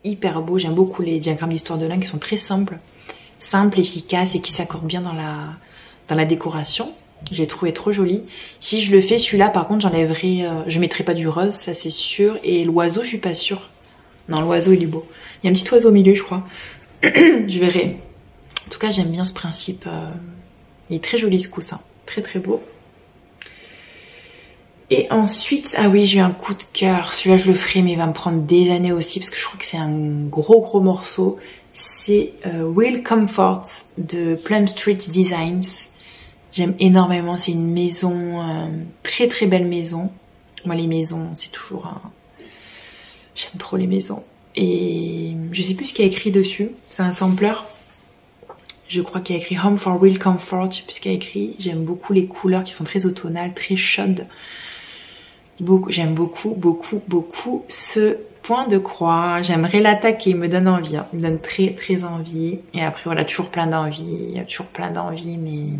Hyper beau, j'aime beaucoup les diagrammes d'Histoire de l'Ain qui sont très simples, efficaces et qui s'accordent bien dans la décoration. J'ai trouvé trop joli. Si je le fais, celui-là par contre j'enlèverai, je mettrai pas du rose, ça c'est sûr. Et l'oiseau, je suis pas sûre. Non, l'oiseau il est beau. Il y a un petit oiseau au milieu je crois. Je verrai. En tout cas j'aime bien ce principe. Il est très joli ce coussin. Très très beau. Et ensuite, ah oui, j'ai eu un coup de cœur. Celui-là je le ferai mais il va me prendre des années aussi parce que je crois que c'est un gros morceau. C'est Real Comfort de Plum Street Designs. J'aime énormément, c'est une maison, très très belle maison. Moi les maisons, c'est toujours un... J'aime trop les maisons. Et je sais plus ce qu'il y a écrit dessus, c'est un sampler. Je crois qu'il y a écrit Home for Real Comfort, je sais plus ce qu'il y a écrit. J'aime beaucoup les couleurs qui sont très automnales, très chaudes. J'aime beaucoup ce point de croix. J'aimerais l'attaquer, il me donne envie, hein. Il me donne très très envie. Et après voilà, toujours plein d'envie, mais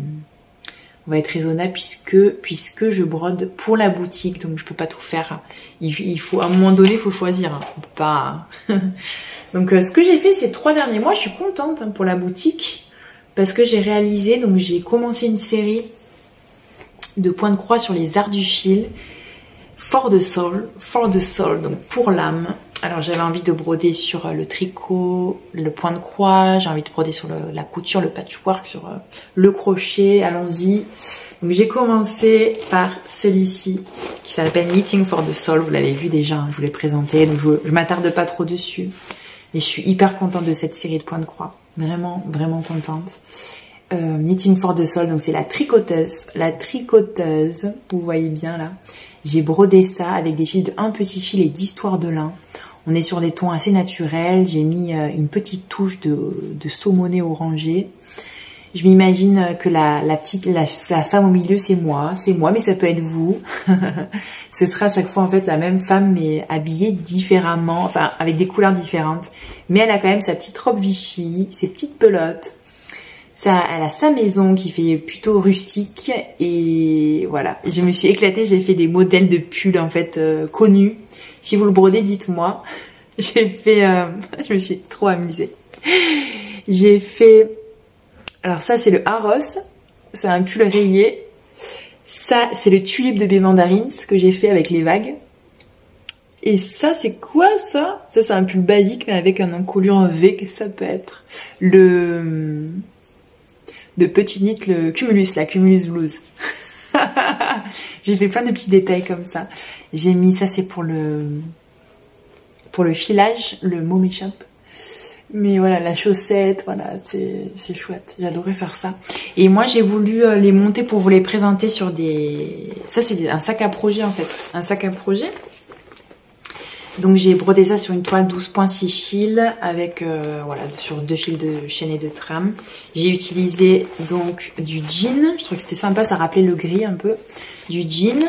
on va être raisonnable puisque je brode pour la boutique, donc je peux pas tout faire. Il faut à un moment donné, il faut choisir, hein. On peut pas. Donc ce que j'ai fait ces 3 derniers mois, je suis contente hein, pour la boutique parce que j'ai réalisé, donc j'ai commencé une série de points de croix sur les arts du fil. For the soul, donc pour l'âme. Alors j'avais envie de broder sur le tricot, le point de croix, j'ai envie de broder sur la couture, le patchwork, sur le crochet, allons-y. Donc j'ai commencé par celui-ci qui s'appelle Knitting for the Soul, vous l'avez vu déjà, hein, je vous l'ai présenté, donc je m'attarde pas trop dessus. Et je suis hyper contente de cette série de points de croix, vraiment contente. Knitting for the Soul, donc c'est la tricoteuse, vous voyez bien là. J'ai brodé ça avec des fils de 1 petit fil et d'Histoire de l'Ain. On est sur des tons assez naturels. J'ai mis une petite touche de saumoné orangé. Je m'imagine que la femme au milieu, c'est moi, mais ça peut être vous. Ce sera à chaque fois en fait la même femme, mais habillée différemment, enfin avec des couleurs différentes. Mais elle a quand même sa petite robe Vichy, ses petites pelotes. Ça, elle a sa maison qui fait plutôt rustique et voilà. Je me suis éclatée, j'ai fait des modèles de pulls en fait connus. Si vous le brodez, dites-moi. J'ai fait, je me suis trop amusée. J'ai fait, alors ça c'est le Harros, c'est un pull rayé. Ça c'est le tulipe de Mandarins que j'ai fait avec les vagues. Et ça c'est quoi ça? Ça c'est un pull basique mais avec un encolure en V, que ça peut être de petit knit, le Cumulus, la Cumulus Blues. J'ai fait plein de petits détails comme ça. J'ai mis, ça c'est pour le filage, le mot m'échappe. Mais voilà, la chaussette, voilà, c'est chouette. J'adorais faire ça. Et moi j'ai voulu les monter pour vous les présenter sur des... Ça c'est un sac à projet en fait. Un sac à projet. Donc j'ai brodé ça sur une toile 12.6 fils avec voilà, sur 2 fils de chaîne et de trame. J'ai utilisé donc du jean, je trouve que c'était sympa, ça rappelait le gris un peu, du jean.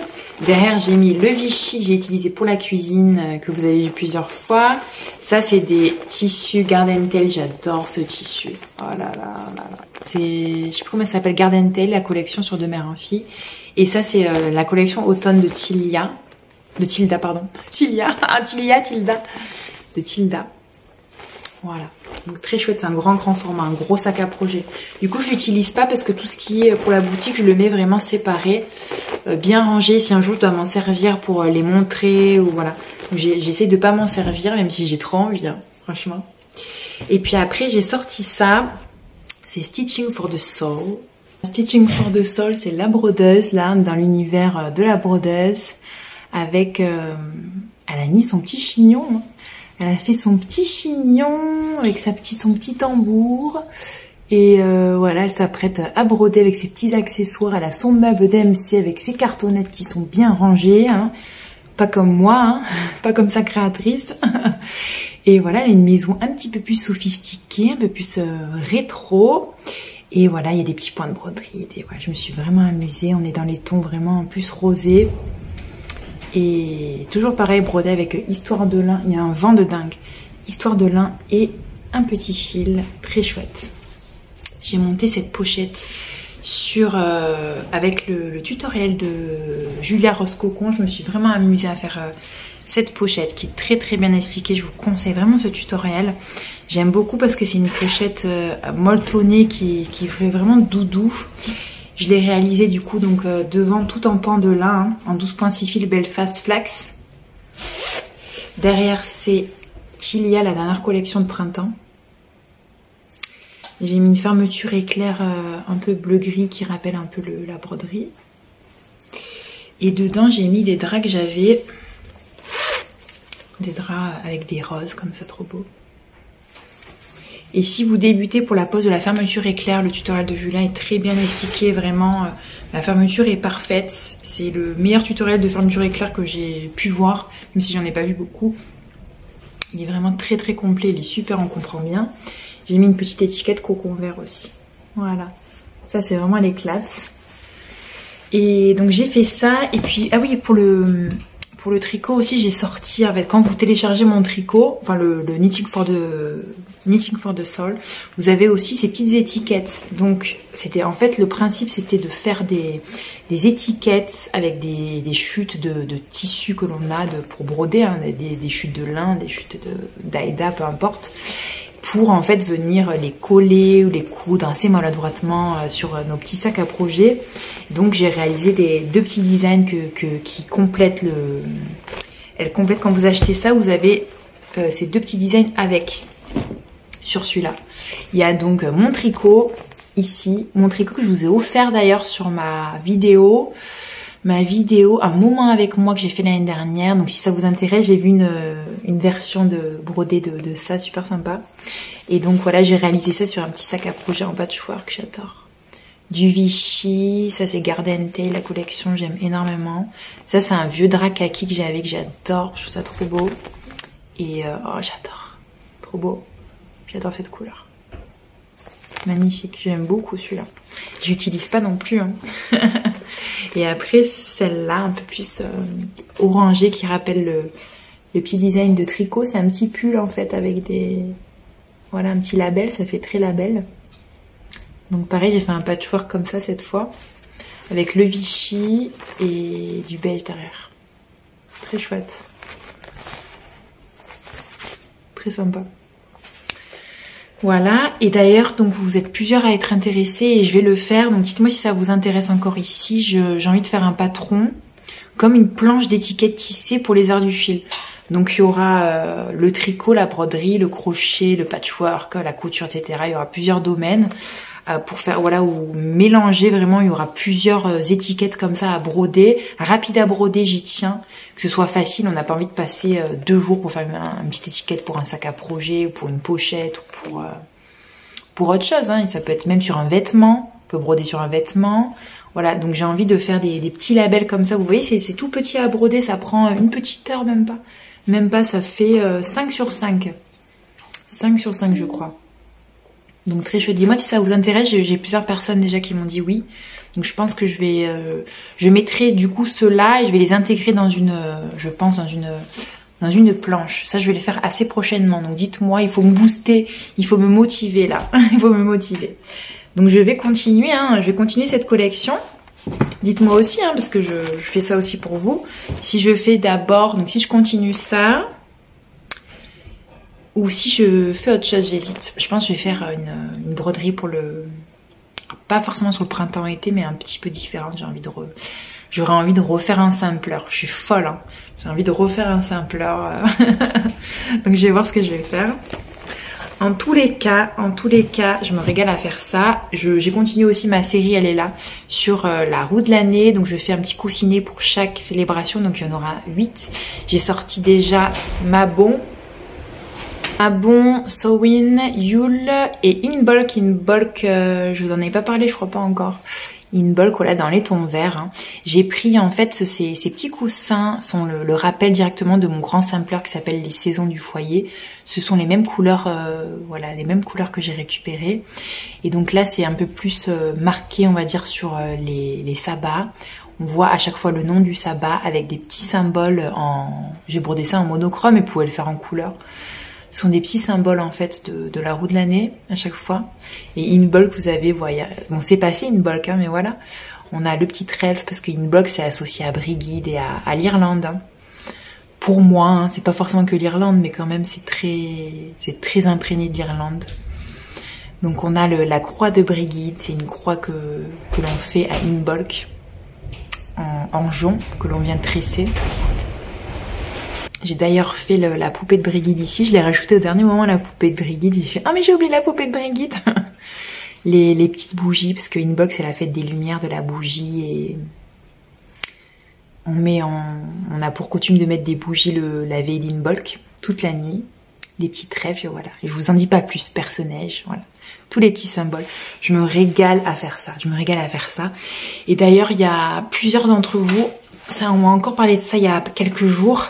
Derrière j'ai mis le Vichy que j'ai utilisé pour la cuisine, que vous avez vu plusieurs fois. Ça c'est des tissus Garden Tale, j'adore ce tissu. Oh là là là là. C'est, je sais plus comment ça s'appelle, Garden Tale, la collection sur deux mères un fille. Et ça c'est la collection automne de Tilda. De Tilda, pardon. Tilda. De Tilda. Voilà. Donc très chouette, c'est un grand format, un gros sac à projet. Du coup, je l'utilise pas parce que tout ce qui est pour la boutique, je le mets vraiment séparé, bien rangé. Si un jour je dois m'en servir pour les montrer ou voilà. J'essaie de pas m'en servir, même si j'ai trop envie, hein, franchement. Et puis après, j'ai sorti ça. C'est Stitching for the Soul. Stitching for the Soul, c'est la brodeuse, là, dans l'univers de la brodeuse. Avec, elle a mis son petit chignon, hein. Elle a fait son petit chignon avec son petit tambour et voilà, elle s'apprête à broder avec ses petits accessoires. Elle a son meuble d'MC avec ses cartonnettes qui sont bien rangées, hein. Pas comme moi, hein. Pas comme sa créatrice. Et voilà, elle a une maison un petit peu plus sophistiquée, un peu plus rétro. Et voilà, il y a des petits points de broderie. Voilà, je me suis vraiment amusée. On est dans les tons vraiment plus rosés. Et toujours pareil, brodé avec histoire de lin. Il y a un vent de dingue. Histoire de lin et un petit fil. Très chouette. J'ai monté cette pochette sur avec le tutoriel de Julia Rose-Cocon. Je me suis vraiment amusée à faire cette pochette qui est très bien expliquée. Je vous conseille vraiment ce tutoriel. J'aime beaucoup parce que c'est une pochette molletonnée qui fait vraiment doudou. Je l'ai réalisé du coup donc devant tout en pan de lin, hein, en 12.6 fil Belfast Flax. Derrière c'est Tilia, la dernière collection de printemps. J'ai mis une fermeture éclair un peu bleu-gris qui rappelle un peu la broderie. Et dedans j'ai mis des draps que j'avais. Des draps avec des roses comme ça, trop beau. Et si vous débutez pour la pose de la fermeture éclair, le tutoriel de Julien est très bien expliqué, vraiment. La fermeture est parfaite. C'est le meilleur tutoriel de fermeture éclair que j'ai pu voir, même si j'en ai pas vu beaucoup. Il est vraiment très complet, il est super, on comprend bien. J'ai mis une petite étiquette cocon vert aussi. Voilà. Ça, c'est vraiment l'éclate. Et donc, j'ai fait ça. Et puis, ah oui, pour le tricot aussi, j'ai sorti avec, quand vous téléchargez mon tricot, enfin le Knitting for the Soul, vous avez aussi ces petites étiquettes. Donc c'était en fait le principe, c'était de faire des étiquettes avec des chutes de tissu que l'on a pour broder, hein, des chutes de lin, des chutes d'aïda, peu importe, pour en fait venir les coller ou les coudre assez maladroitement sur nos petits sacs à projet. Donc j'ai réalisé deux petits designs qui complètent elles complètent quand vous achetez ça, vous avez ces deux petits designs avec sur celui-là. Il y a donc mon tricot ici, mon tricot que je vous ai offert d'ailleurs sur ma vidéo un moment avec moi que j'ai fait l'année dernière. Donc si ça vous intéresse, j'ai vu une version de brodée de ça, super sympa. Et donc voilà, j'ai réalisé ça sur un petit sac à projet en patchwork, j'adore. Du Vichy, ça c'est Garden Tale, la collection, j'aime énormément. Ça c'est un vieux drap kaki que j'avais, que j'adore, je trouve ça trop beau. Et oh j'adore, trop beau, j'adore cette couleur. Magnifique, j'aime beaucoup celui-là. J'utilise pas non plus, hein. Et après celle-là un peu plus orangée qui rappelle le petit design de tricot. C'est un petit pull en fait avec voilà, un petit label, ça fait très label. Donc pareil, j'ai fait un patchwork comme ça cette fois, avec le Vichy et du beige derrière. Très chouette. Très sympa. Voilà, et d'ailleurs, donc vous êtes plusieurs à être intéressés et je vais le faire. Donc dites-moi si ça vous intéresse encore ici. J'ai envie de faire un patron comme une planche d'étiquette tissée pour les arts du fil. Donc il y aura le tricot, la broderie, le crochet, le patchwork, la couture, etc. Il y aura plusieurs domaines pour faire, voilà, ou mélanger vraiment. Il y aura plusieurs étiquettes comme ça à broder, rapide à broder, j'y tiens. Que ce soit facile, on n'a pas envie de passer 2 jours pour faire une petite étiquette pour un sac à projet ou pour une pochette ou pour autre chose, hein. Et ça peut être même sur un vêtement, on peut broder sur un vêtement. Voilà, donc j'ai envie de faire des petits labels comme ça. Vous voyez, c'est tout petit à broder, ça prend une petite heure même pas. Même pas, ça fait 5 sur 5. 5 sur 5 je crois. Donc très chouette. Dis-moi si ça vous intéresse, j'ai plusieurs personnes déjà qui m'ont dit oui. Donc je pense que je mettrai du coup ceux-là et je vais les intégrer dans une, je pense dans une planche. Ça je vais les faire assez prochainement. Donc dites-moi, il faut me booster, il faut me motiver là. Il faut me motiver. Donc je vais continuer, je vais continuer cette collection. Dites-moi aussi, parce que je fais ça aussi pour vous. Si je fais d'abord, donc si je continue ça, ou si je fais autre chose, j'hésite. Je pense que je vais faire une broderie pour le... Pas forcément sur le printemps-été, mais un petit peu différente. J'aurais envie de refaire un sampler. Je suis folle, J'ai envie de refaire un sampler. Donc je vais voir ce que je vais faire. En tous les cas, je me régale à faire ça. J'ai continué aussi ma série, elle est là, sur la roue de l'année. Donc je fais un petit coussinet pour chaque célébration. Donc il y en aura 8. J'ai sorti déjà Mabon, Samhain, Yule et In Bulk. In Bulk, je vous en ai pas parlé, je crois pas encore. In Bulk, voilà, dans les tons verts. J'ai pris en fait ces petits coussins, sont le rappel directement de mon grand sampler qui s'appelle les saisons du foyer. Ce sont les mêmes couleurs, voilà, les mêmes couleurs que j'ai récupérées. Et donc là, c'est un peu plus marqué, on va dire, sur les sabbats. On voit à chaque fois le nom du sabbat avec des petits symboles en... J'ai brodé ça en monochrome et vous pouvez le faire en couleur. Ce sont des petits symboles en fait de la roue de l'année à chaque fois. Et In Bulk, vous avez, voyez, bon c'est passé In Bulk, mais voilà. On a le petit elfe parce que In Bulk c'est associé à Brigid et à l'Irlande. Pour moi, c'est pas forcément que l'Irlande, mais quand même c'est très imprégné de l'Irlande. Donc on a la croix de Brigid, c'est une croix que l'on fait à In Bulk en jonc, que l'on vient tresser. J'ai d'ailleurs fait la poupée de Brigid ici. Je l'ai rajoutée au dernier moment, la poupée de Brigid. J'ai fait « Ah mais j'ai oublié la poupée de Brigid !» les petites bougies, parce que In Bulk c'est la fête des lumières, de la bougie. Et on a pour coutume de mettre des bougies la veille d'In Bulk, toute la nuit. Des petits trèfles, voilà. Et je vous en dis pas plus, personnages, voilà. Tous les petits symboles. Je me régale à faire ça. Et d'ailleurs, il y a plusieurs d'entre vous, on m'a encore parlé de ça il y a quelques jours,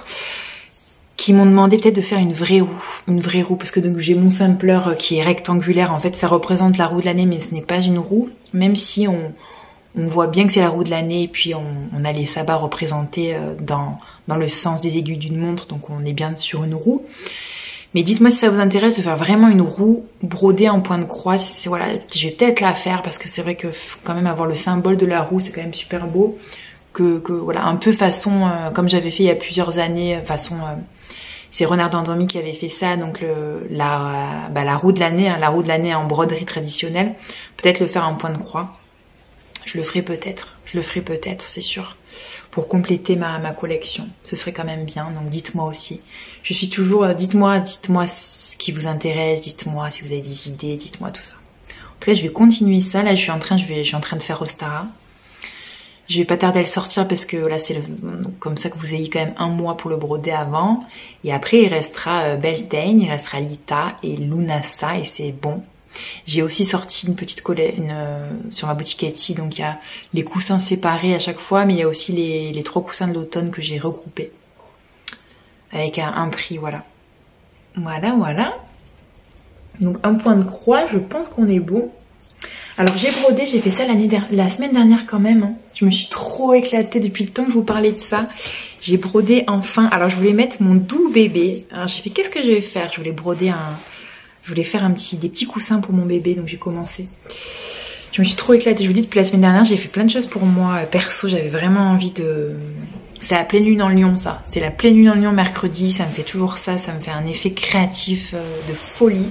qui m'ont demandé peut-être de faire une vraie roue, parce que donc j'ai mon sampler qui est rectangulaire, en fait ça représente la roue de l'année, mais ce n'est pas une roue, même si on voit bien que c'est la roue de l'année, et puis on a les sabbats représentés dans le sens des aiguilles d'une montre, donc on est bien sur une roue. Mais dites-moi si ça vous intéresse de faire vraiment une roue brodée en point de croix. Voilà, je vais peut-être la faire, parce que c'est vrai que quand même avoir le symbole de la roue, c'est quand même super beau. Que voilà, un peu façon, comme j'avais fait il y a plusieurs années, façon... c'est Renard d'Andormi qui avait fait ça, donc la roue de l'année, la roue de l'année en broderie traditionnelle. Peut-être le faire en point de croix. Je le ferai peut-être, c'est sûr, pour compléter ma collection. Ce serait quand même bien, donc dites-moi aussi. Je suis toujours, dites-moi ce qui vous intéresse, dites-moi si vous avez des idées, dites-moi tout ça. En tout cas, je vais continuer ça. Là, je suis en train de faire Ostara. Je vais pas tarder à le sortir parce que là c'est comme ça que vous ayez quand même un mois pour le broder avant. Et après il restera Beltane, il restera Lita et Lunasa et c'est bon. J'ai aussi sorti une petite sur ma boutique Etsy, donc il y a les coussins séparés à chaque fois, mais il y a aussi les 3 coussins de l'automne que j'ai regroupés. Avec un prix, voilà. Voilà. Donc un point de croix, je pense qu'on est bon. Alors j'ai brodé, j'ai fait ça la semaine dernière quand même. Je me suis trop éclatée depuis le temps que je vous parlais de ça. J'ai brodé enfin. Alors je voulais mettre mon doux bébé. Alors j'ai fait qu'est-ce que je vais faire? Je voulais faire des petits coussins pour mon bébé, donc j'ai commencé. Je me suis trop éclatée. Je vous dis, depuis la semaine dernière, j'ai fait plein de choses pour moi. Perso, j'avais vraiment envie de... C'est la pleine lune en Lion, ça. C'est la pleine lune en Lion mercredi. Ça me fait toujours ça. Ça me fait un effet créatif de folie.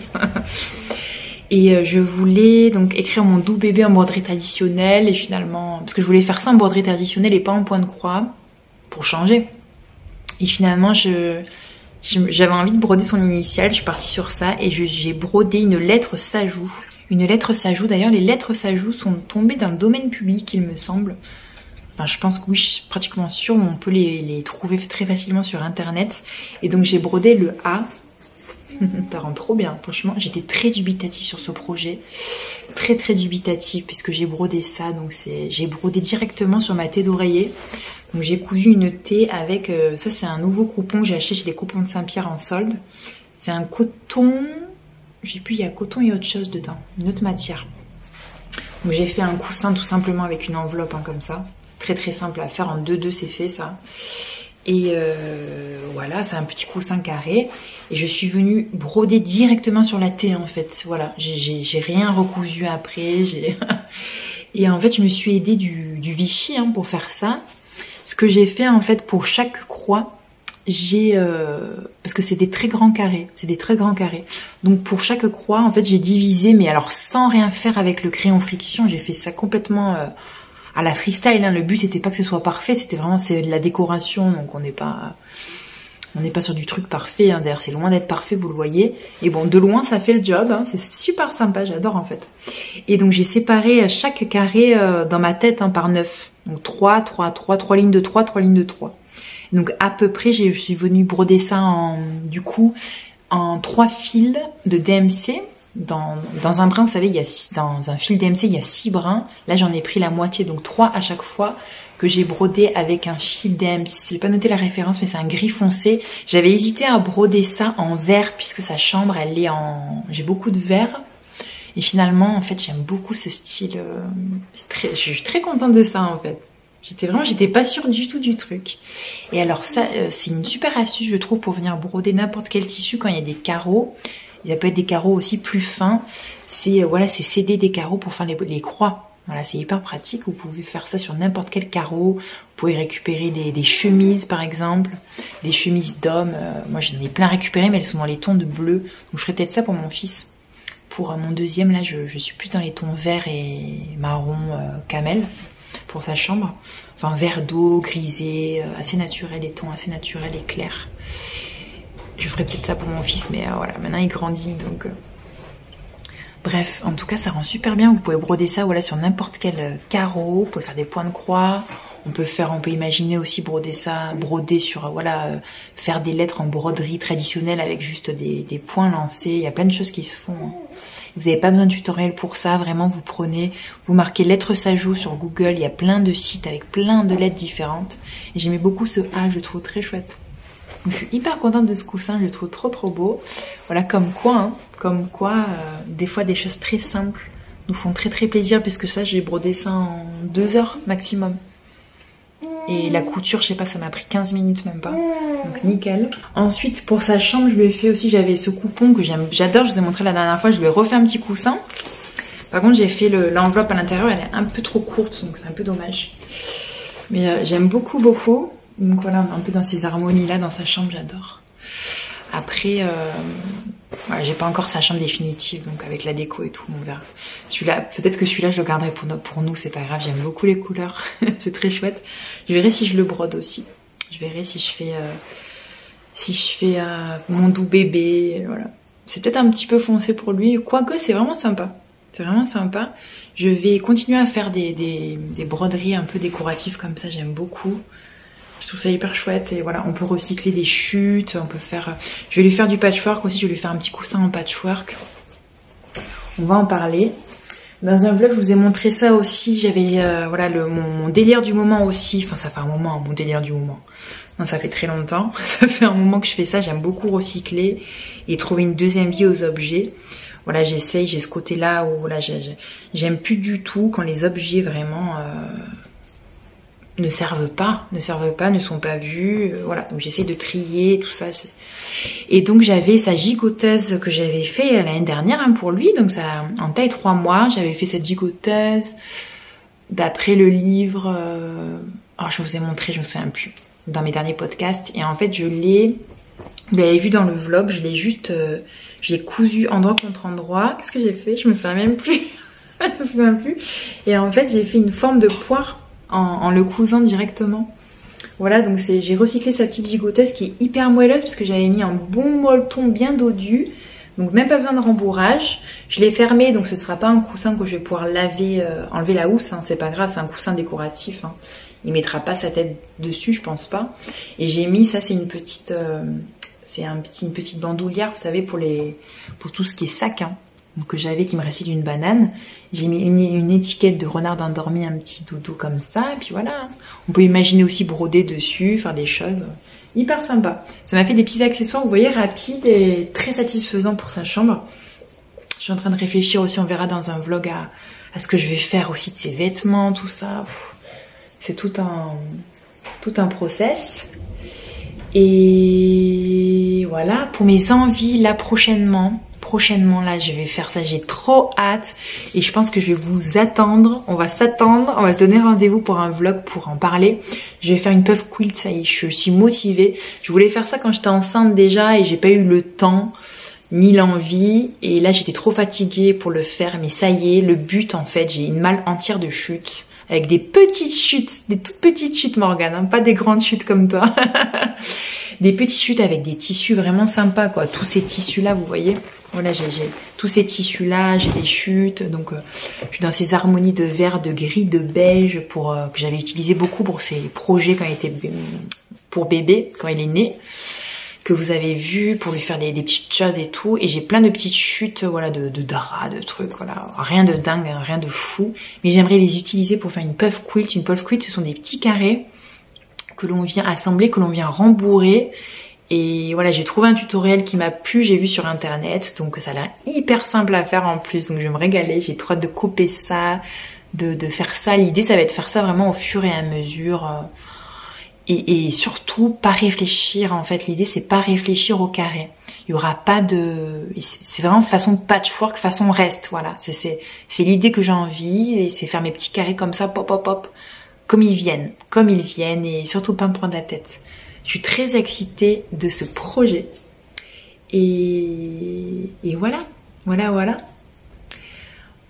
Et je voulais donc écrire mon doux bébé en broderie traditionnelle. Et finalement, parce que je voulais faire ça en broderie traditionnelle et pas en point de croix, pour changer. Et finalement, j'avais envie de broder son initiale. Je suis partie sur ça et j'ai brodé une lettre Sajou. Une lettre Sajou. D'ailleurs, les lettres Sajou sont tombées d'un domaine public, il me semble. Enfin, je pense que oui, je suis pratiquement sûre. On peut les trouver très facilement sur Internet. Et donc, j'ai brodé le A. Ça rend trop bien, franchement. J'étais très dubitative sur ce projet. Très dubitative puisque j'ai brodé ça. Donc j'ai brodé directement sur ma tête d'oreiller. Donc j'ai cousu une T avec, ça c'est un nouveau coupon que j'ai acheté chez les coupons de Saint-Pierre en solde. C'est un coton, je sais plus, il y a coton et autre chose dedans, une autre matière. Donc j'ai fait un coussin tout simplement avec une enveloppe comme ça. Très très simple à faire, en 2-2 c'est fait ça. Et voilà, c'est un petit coussin carré. Et je suis venue broder directement sur la T en fait. Voilà, j'ai rien recousu après. Et en fait, je me suis aidée du Vichy pour faire ça. Ce que j'ai fait en fait pour chaque croix, parce que c'est des très grands carrés. Donc pour chaque croix, en fait, j'ai divisé, mais alors sans rien faire avec le crayon friction. J'ai fait ça complètement... à la freestyle, le but c'était pas que ce soit parfait, c'était vraiment de la décoration, donc on n'est pas sur du truc parfait, d'ailleurs c'est loin d'être parfait, vous le voyez, et bon de loin ça fait le job, c'est super sympa, j'adore en fait. Et donc j'ai séparé chaque carré dans ma tête par 9, donc 3 lignes de 3, 3 lignes de 3. Donc à peu près je suis venue broder ça en 3 fils de DMC. Dans un brin, vous savez, dans un fil DMC, il y a 6 brins. Là, j'en ai pris la moitié, donc 3 à chaque fois que j'ai brodé avec un fil DMC. J'ai pas noté la référence, mais c'est un gris foncé. J'avais hésité à broder ça en vert, puisque sa chambre, elle est j'ai beaucoup de vert. Et finalement, en fait, j'aime beaucoup ce style. Je suis très contente de ça, en fait. J'étais pas sûre du tout du truc. Et alors ça, c'est une super astuce, je trouve, pour venir broder n'importe quel tissu quand il y a des carreaux. Ça peut être des carreaux aussi plus fins. C'est céder des carreaux pour faire les croix. Voilà, c'est hyper pratique. Vous pouvez faire ça sur n'importe quel carreau. Vous pouvez récupérer des chemises, par exemple. Des chemises d'hommes. Moi, j'en ai plein récupéré, mais elles sont dans les tons de bleu. Donc, je ferai peut-être ça pour mon fils. Pour mon deuxième, là, je suis plus dans les tons vert et marron camel pour sa chambre. Enfin, vert d'eau, grisé, assez naturel, les tons assez naturels et clairs. Je ferai peut-être ça pour mon fils, mais voilà, maintenant il grandit, donc... Bref, en tout cas, ça rend super bien. Vous pouvez broder ça sur n'importe quel carreau. Vous pouvez faire des points de croix. On peut imaginer aussi broder sur, faire des lettres en broderie traditionnelle avec juste des points lancés. Il y a plein de choses qui se font. Vous n'avez pas besoin de tutoriel pour ça. Vraiment, vous marquez lettres Sajou sur Google. Il y a plein de sites avec plein de lettres différentes. Et j'aimais beaucoup ce A, je le trouve très chouette. Je suis hyper contente de ce coussin, je le trouve trop beau. Voilà, comme quoi, des fois des choses très simples nous font très plaisir, puisque ça, j'ai brodé ça en 2 heures maximum. Et la couture, je sais pas, ça m'a pris 15 minutes même pas. Donc nickel. Ensuite, pour sa chambre, je lui ai fait aussi, j'avais ce coupon que j'adore, je vous ai montré la dernière fois, je lui ai refait un petit coussin. Par contre, j'ai fait l'enveloppe à l'intérieur, elle est un peu trop courte, donc c'est un peu dommage. Mais j'aime beaucoup. Donc voilà, un peu dans ces harmonies-là, dans sa chambre, j'adore. Après, j'ai pas encore sa chambre définitive, donc avec la déco et tout, on verra. Peut-être que celui-là, je le garderai pour nous, c'est pas grave, j'aime beaucoup les couleurs, c'est très chouette. Je verrai si je le brode aussi. Je verrai si je fais mon doux bébé, voilà. C'est peut-être un petit peu foncé pour lui, quoique c'est vraiment sympa. C'est vraiment sympa. Je vais continuer à faire des broderies un peu décoratives comme ça, j'aime beaucoup. Je trouve ça hyper chouette, et voilà, on peut recycler des chutes, on peut faire... Je vais lui faire du patchwork aussi, je vais lui faire un petit coussin en patchwork. On va en parler. Dans un vlog, je vous ai montré ça aussi, j'avais mon délire du moment aussi, enfin ça fait un moment, mon délire du moment. Non, ça fait très longtemps, ça fait un moment que je fais ça, j'aime beaucoup recycler et trouver une deuxième vie aux objets. Voilà, j'ai ce côté-là où j'aime plus du tout quand les objets vraiment... ne servent pas, ne sont pas vus, voilà, donc j'essaie de trier tout ça. Et donc j'avais sa gigoteuse que j'avais fait l'année dernière pour lui, donc ça en taille 3 mois, j'avais fait cette gigoteuse d'après le livre, je vous ai montré, je me souviens plus, dans mes derniers podcasts, et en fait vous l'avez vu dans le vlog, je l'ai cousu endroit contre endroit. Qu'est-ce que j'ai fait? Je me souviens même plus. Je me souviens plus. Et en fait j'ai fait une forme de poire en le cousant directement. Voilà, donc j'ai recyclé sa petite gigoteuse qui est hyper moelleuse parce que j'avais mis un bon molleton bien dodu. Donc même pas besoin de rembourrage. Je l'ai fermé, donc ce sera pas un coussin que je vais pouvoir laver, enlever la housse, c'est pas grave, c'est un coussin décoratif. Il mettra pas sa tête dessus, je pense pas. Et j'ai mis, ça c'est une petite bandoulière, vous savez, pour tout ce qui est sac. que j'avais qui me restait d'une banane. J'ai mis une étiquette de renard endormi, un petit doudou comme ça, et puis voilà. On peut imaginer aussi broder dessus, faire des choses hyper sympa. Ça m'a fait des petits accessoires, vous voyez, rapides et très satisfaisants pour sa chambre. Je suis en train de réfléchir aussi, on verra dans un vlog à ce que je vais faire aussi de ses vêtements, tout ça. C'est tout un process. Et voilà, pour mes envies, là prochainement, là, je vais faire ça. J'ai trop hâte et je pense que je vais vous attendre. On va s'attendre, on va se donner rendez-vous pour un vlog pour en parler. Je vais faire une puff quilt, ça y est, je suis motivée. Je voulais faire ça quand j'étais enceinte déjà et j'ai pas eu le temps ni l'envie. Et là, j'étais trop fatiguée pour le faire, mais ça y est, le but en fait, j'ai une malle entière de chutes. Avec des petites chutes, des toutes petites chutes Morgane, hein, pas des grandes chutes comme toi. Des petites chutes avec des tissus vraiment sympas, quoi. Tous ces tissus-là, vous voyez. Voilà, j'ai tous ces tissus-là, j'ai des chutes. Donc, je suis dans ces harmonies de vert, de gris, de beige que j'avais utilisé beaucoup pour ces projets quand il était pour bébé, quand il est né. Que vous avez vu pour lui faire des petites choses et tout. Et j'ai plein de petites chutes, voilà, de draps, de trucs, voilà. Rien de dingue, rien de fou. Mais j'aimerais les utiliser pour faire une puff quilt. Une puff quilt, ce sont des petits carrés que l'on vient assembler, que l'on vient rembourrer. Et voilà, j'ai trouvé un tutoriel qui m'a plu, j'ai vu sur internet. Donc ça a l'air hyper simple à faire en plus. Donc je vais me régaler, j'ai trop hâte de couper ça, de faire ça. L'idée, ça va être de faire ça vraiment au fur et à mesure. Et surtout, pas réfléchir, en fait. L'idée, c'est pas réfléchir au carré. Il y aura pas de... C'est vraiment façon patchwork, façon reste, voilà. C'est l'idée que j'ai envie, et c'est faire mes petits carrés comme ça, pop, pop, pop, comme ils viennent, et surtout pas me prendre la tête. Je suis très excitée de ce projet. Et voilà, voilà.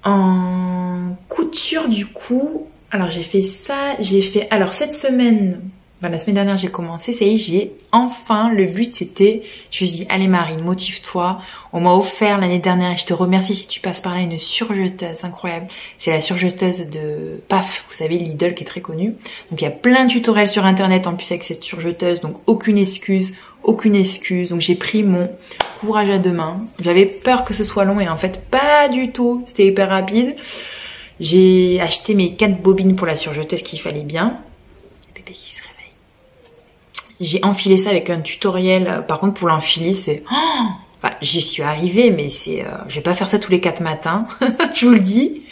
En couture, du coup, alors j'ai fait ça, alors cette semaine... la semaine dernière, j'ai commencé, ça y est, j'ai enfin, le but c'était, je me suis dit, allez Marine, motive-toi. On m'a offert l'année dernière, et je te remercie si tu passes par là, une surjeteuse incroyable. C'est la surjeteuse de PAF, vous savez, Lidl qui est très connue. Donc il y a plein de tutoriels sur internet en plus avec cette surjeteuse, donc aucune excuse. Donc j'ai pris mon courage à deux mains. J'avais peur que ce soit long et en fait pas du tout, c'était hyper rapide. J'ai acheté mes 4 bobines pour la surjeteuse qu'il fallait bien. Le bébé qui se réveille. J'ai enfilé ça avec un tutoriel. Par contre, pour l'enfiler, c'est... Enfin, j'y suis arrivée, mais c'est... je vais pas faire ça tous les 4 matins, je vous le dis.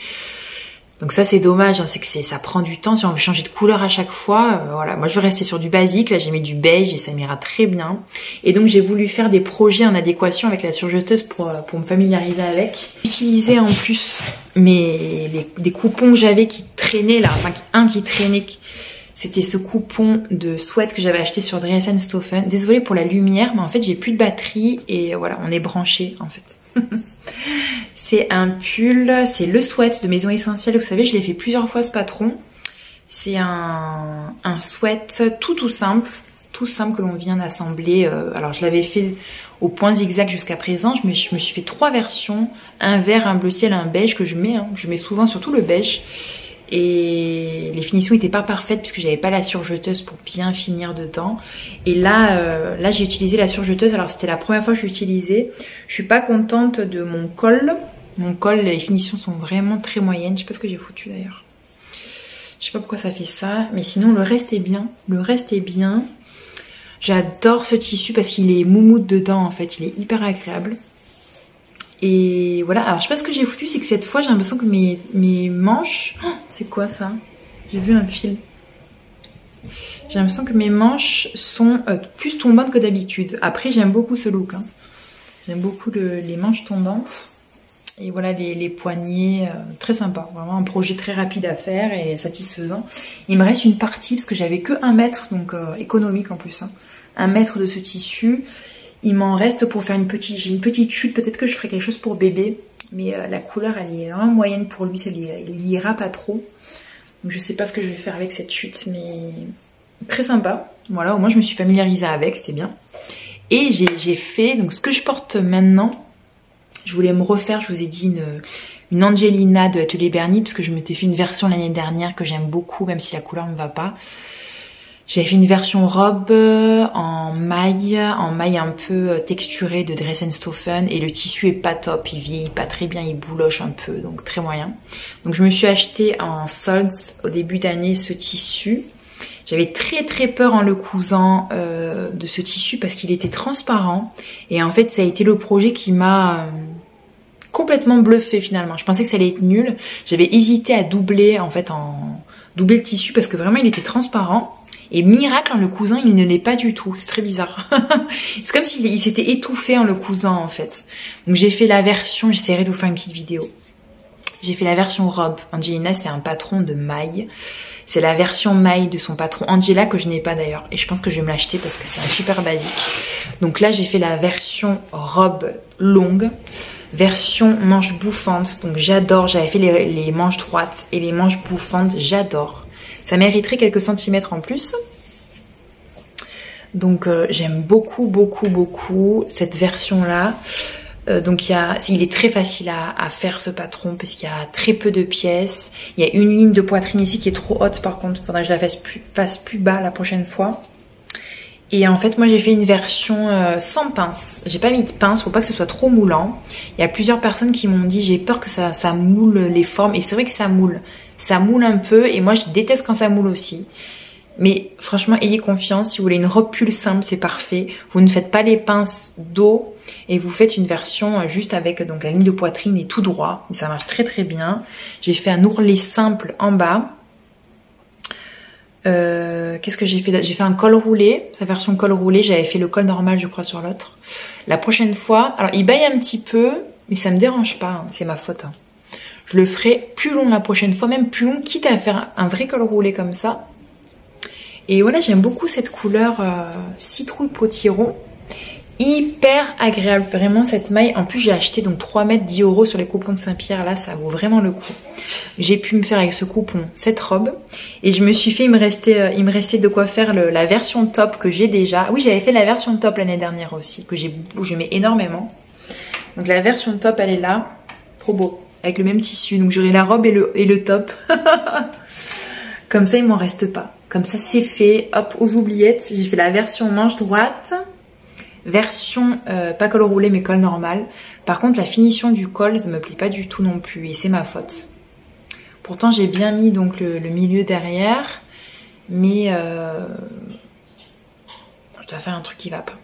Donc ça, c'est dommage, hein, c'est que ça prend du temps. Si on veut changer de couleur à chaque fois, voilà. Moi, je vais rester sur du basique. Là, j'ai mis du beige et ça m'ira très bien. Et donc, j'ai voulu faire des projets en adéquation avec la surjeteuse pour me familiariser avec. Utiliser en plus des coupons que j'avais qui traînaient là. Enfin, un qui traînait... C'était ce coupon de sweat que j'avais acheté sur Dries & Stoffen. Désolée pour la lumière, mais en fait, j'ai plus de batterie et voilà, on est branché en fait. C'est un pull, c'est le sweat de Maison Essentielle. Vous savez, je l'ai fait plusieurs fois ce patron. C'est un sweat tout simple que l'on vient d'assembler. Alors, je l'avais fait au point zigzag jusqu'à présent. Je me suis fait 3 versions, un vert, un bleu ciel, un beige que je mets. Hein. Je mets souvent surtout le beige. Et les finitions n'étaient pas parfaites puisque j'avais pas la surjeteuse pour bien finir dedans. Et là j'ai utilisé la surjeteuse. Alors c'était la première fois que je l'utilisais. Je suis pas contente de mon col. Mon col, les finitions sont vraiment très moyennes. Je sais pas ce que j'ai foutu d'ailleurs. Je sais pas pourquoi ça fait ça. Mais sinon le reste est bien. J'adore ce tissu parce qu'il est moumoute dedans en fait. Il est hyper agréable. Et voilà, alors je sais pas ce que j'ai foutu, c'est que cette fois j'ai l'impression que mes manches... Oh, c'est quoi ça? J'ai vu un fil. J'ai l'impression que mes manches sont plus tombantes que d'habitude. Après j'aime beaucoup ce look. Hein. J'aime beaucoup les manches tombantes. Et voilà les poignets, très sympa. Vraiment un projet très rapide à faire et satisfaisant. Il me reste une partie parce que j'avais que 1 mètre, donc économique en plus. Hein. 1 mètre de ce tissu. Il m'en reste pour faire j'ai une petite chute, peut-être que je ferai quelque chose pour bébé, mais la couleur elle est vraiment moyenne pour lui, il ira pas trop. Donc je sais pas ce que je vais faire avec cette chute, mais très sympa. Voilà, au moins je me suis familiarisée avec, c'était bien. Et j'ai fait, donc ce que je porte maintenant, je voulais me refaire, je vous ai dit une Angelina de Atelier Bernie, parce que je m'étais fait une version l'année dernière que j'aime beaucoup, même si la couleur me va pas. J'avais fait une version robe en maille un peu texturée de Dressenstoffen et le tissu est pas top, il vieillit pas très bien, il bouloche un peu, donc très moyen. Donc je me suis acheté en soldes au début d'année ce tissu. J'avais très peur en le cousant de ce tissu parce qu'il était transparent et en fait ça a été le projet qui m'a complètement bluffé finalement. Je pensais que ça allait être nul. J'avais hésité à doubler doubler le tissu parce que vraiment il était transparent. Et miracle, en le cousant, il ne l'est pas du tout. C'est très bizarre. C'est comme s'il s'était étouffé en le cousant, en fait. Donc j'ai fait la version, j'essaierai de vous faire une petite vidéo. J'ai fait la version robe. Angelina, c'est un patron de maille. C'est la version maille de son patron Angela que je n'ai pas d'ailleurs. Et je pense que je vais me l'acheter parce que c'est un super basique. Donc là, j'ai fait la version robe longue. Version manche bouffante. Donc j'adore. J'avais fait les manches droites et les manches bouffantes. J'adore. Ça mériterait quelques centimètres en plus. Donc j'aime beaucoup cette version-là. Donc il est très facile à faire ce patron parce qu'il y a très peu de pièces. Il y a une ligne de poitrine ici qui est trop haute par contre. Il faudrait que je la fasse plus bas la prochaine fois. Et en fait moi j'ai fait une version sans pince. J'ai pas mis de pince pour pas que ce soit trop moulant. Il y a plusieurs personnes qui m'ont dit j'ai peur que ça moule les formes. Et c'est vrai que ça moule. Ça moule un peu et moi je déteste quand ça moule aussi. Mais franchement, ayez confiance. Si vous voulez une robe pull simple, c'est parfait. Vous ne faites pas les pinces d'eau et vous faites une version juste avec donc la ligne de poitrine et tout droit. Et ça marche très bien. J'ai fait un ourlet simple en bas. Qu'est-ce que j'ai fait? J'ai fait un col roulé. Sa version col roulé. J'avais fait le col normal, je crois, sur l'autre. La prochaine fois, alors il baille un petit peu, mais ça me dérange pas. Hein, c'est ma faute. Hein. Je le ferai plus long la prochaine fois, même plus long, quitte à faire un vrai col roulé comme ça. Et voilà, j'aime beaucoup cette couleur citrouille potiron. Hyper agréable, vraiment cette maille. En plus, j'ai acheté donc 3 mètres 10 € sur les coupons de Saint-Pierre. Là, ça vaut vraiment le coup. J'ai pu me faire avec ce coupon cette robe. Et je me suis fait, il me restait de quoi faire la version top que j'ai déjà. Oui, j'avais fait la version top l'année dernière aussi, où je mets énormément. Donc la version top, elle est là. Trop beau. Avec le même tissu. Donc j'aurai la robe et le top. Comme ça, il m'en reste pas. Comme ça, c'est fait. Hop, aux oubliettes. J'ai fait la version manche droite. Version, pas col roulé, mais col normal. Par contre, la finition du col, ça me plaît pas du tout non plus. Et c'est ma faute. Pourtant, j'ai bien mis donc le milieu derrière. Mais je dois faire un truc qui va pas.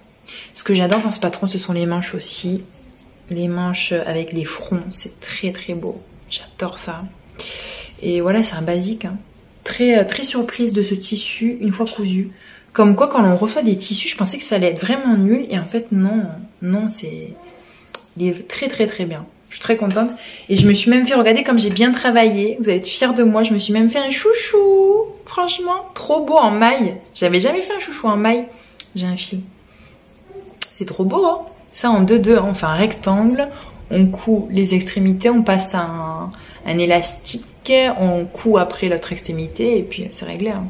Ce que j'adore dans ce patron, ce sont les manches aussi. Les manches avec les fronts. C'est très beau. J'adore ça. Et voilà, c'est un basique. Hein. Très surprise de ce tissu une fois cousu. Comme quoi, quand on reçoit des tissus, je pensais que ça allait être vraiment nul. Et en fait, non, il est très bien. Je suis très contente. Et je me suis même fait, regardez comme j'ai bien travaillé. Vous allez être fiers de moi. Je me suis même fait un chouchou. Franchement, trop beau en maille. J'avais jamais fait un chouchou en maille. J'ai un fil. C'est trop beau, hein. Ça en 2-2, on fait un rectangle. On coud les extrémités, on passe un élastique. On coud après l'autre extrémité et puis c'est réglé. Hein.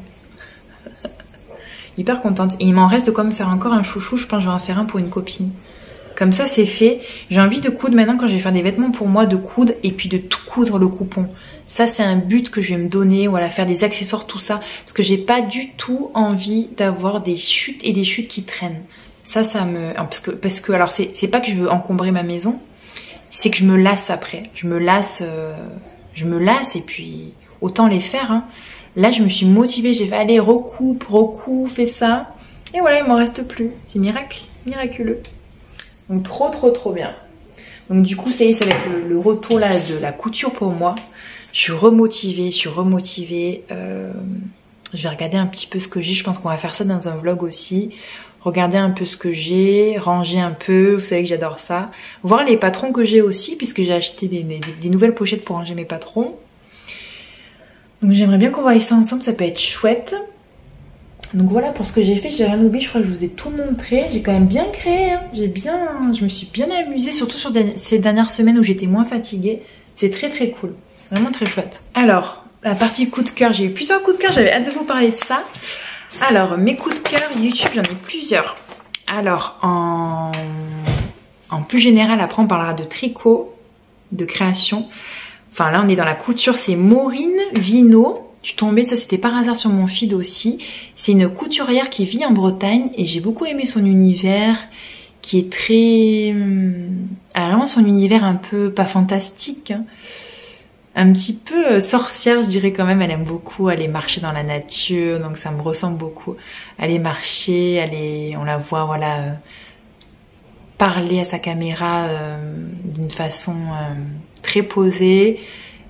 Hyper contente. Et il m'en reste de quoi me faire encore un chouchou. Je pense que je vais en faire un pour une copine. Comme ça, c'est fait. J'ai envie de coudre maintenant quand je vais faire des vêtements pour moi, de coudre et puis de tout coudre le coupon. Ça, c'est un but que je vais me donner. Voilà, faire des accessoires, tout ça. Parce que j'ai pas du tout envie d'avoir des chutes et des chutes qui traînent. Ça me... Parce que alors, c'est pas que je veux encombrer ma maison. C'est que je me lasse après. Je me lasse et puis autant les faire. Hein. Là, je me suis motivée. J'ai fait, allez, recoupe, fais ça. Et voilà, il m'en reste plus. C'est miraculeux. Donc, trop bien. Donc, du coup, ça y est, ça va être le retour là de la couture pour moi. Je suis remotivée. Je vais regarder un petit peu ce que j'ai. Je pense qu'on va faire ça dans un vlog aussi. Regarder un peu ce que j'ai, ranger un peu, vous savez que j'adore ça. Voir les patrons que j'ai aussi, puisque j'ai acheté des nouvelles pochettes pour ranger mes patrons. Donc j'aimerais bien qu'on voie ça ensemble, ça peut être chouette. Donc voilà pour ce que j'ai fait, j'ai rien oublié, je crois que je vous ai tout montré. J'ai quand même bien créé, hein. Je me suis bien amusée, surtout sur ces dernières semaines où j'étais moins fatiguée. C'est très cool, vraiment très chouette. Alors, la partie coup de cœur, j'ai eu plusieurs coups de cœur, j'avais hâte de vous parler de ça. Alors, mes coups de cœur YouTube, j'en ai plusieurs. Alors, en plus général, après on parlera de tricot, de création. Enfin là, on est dans la couture, c'est Maureen Vino. Je suis tombée, ça c'était par hasard sur mon feed aussi. C'est une couturière qui vit en Bretagne et j'ai beaucoup aimé son univers qui est très... Elle a vraiment son univers un peu, pas fantastique, hein, un petit peu sorcière, je dirais quand même. Elle aime beaucoup aller marcher dans la nature, donc ça me ressemble beaucoup. Aller marcher, on la voit, voilà, parler à sa caméra d'une façon très posée.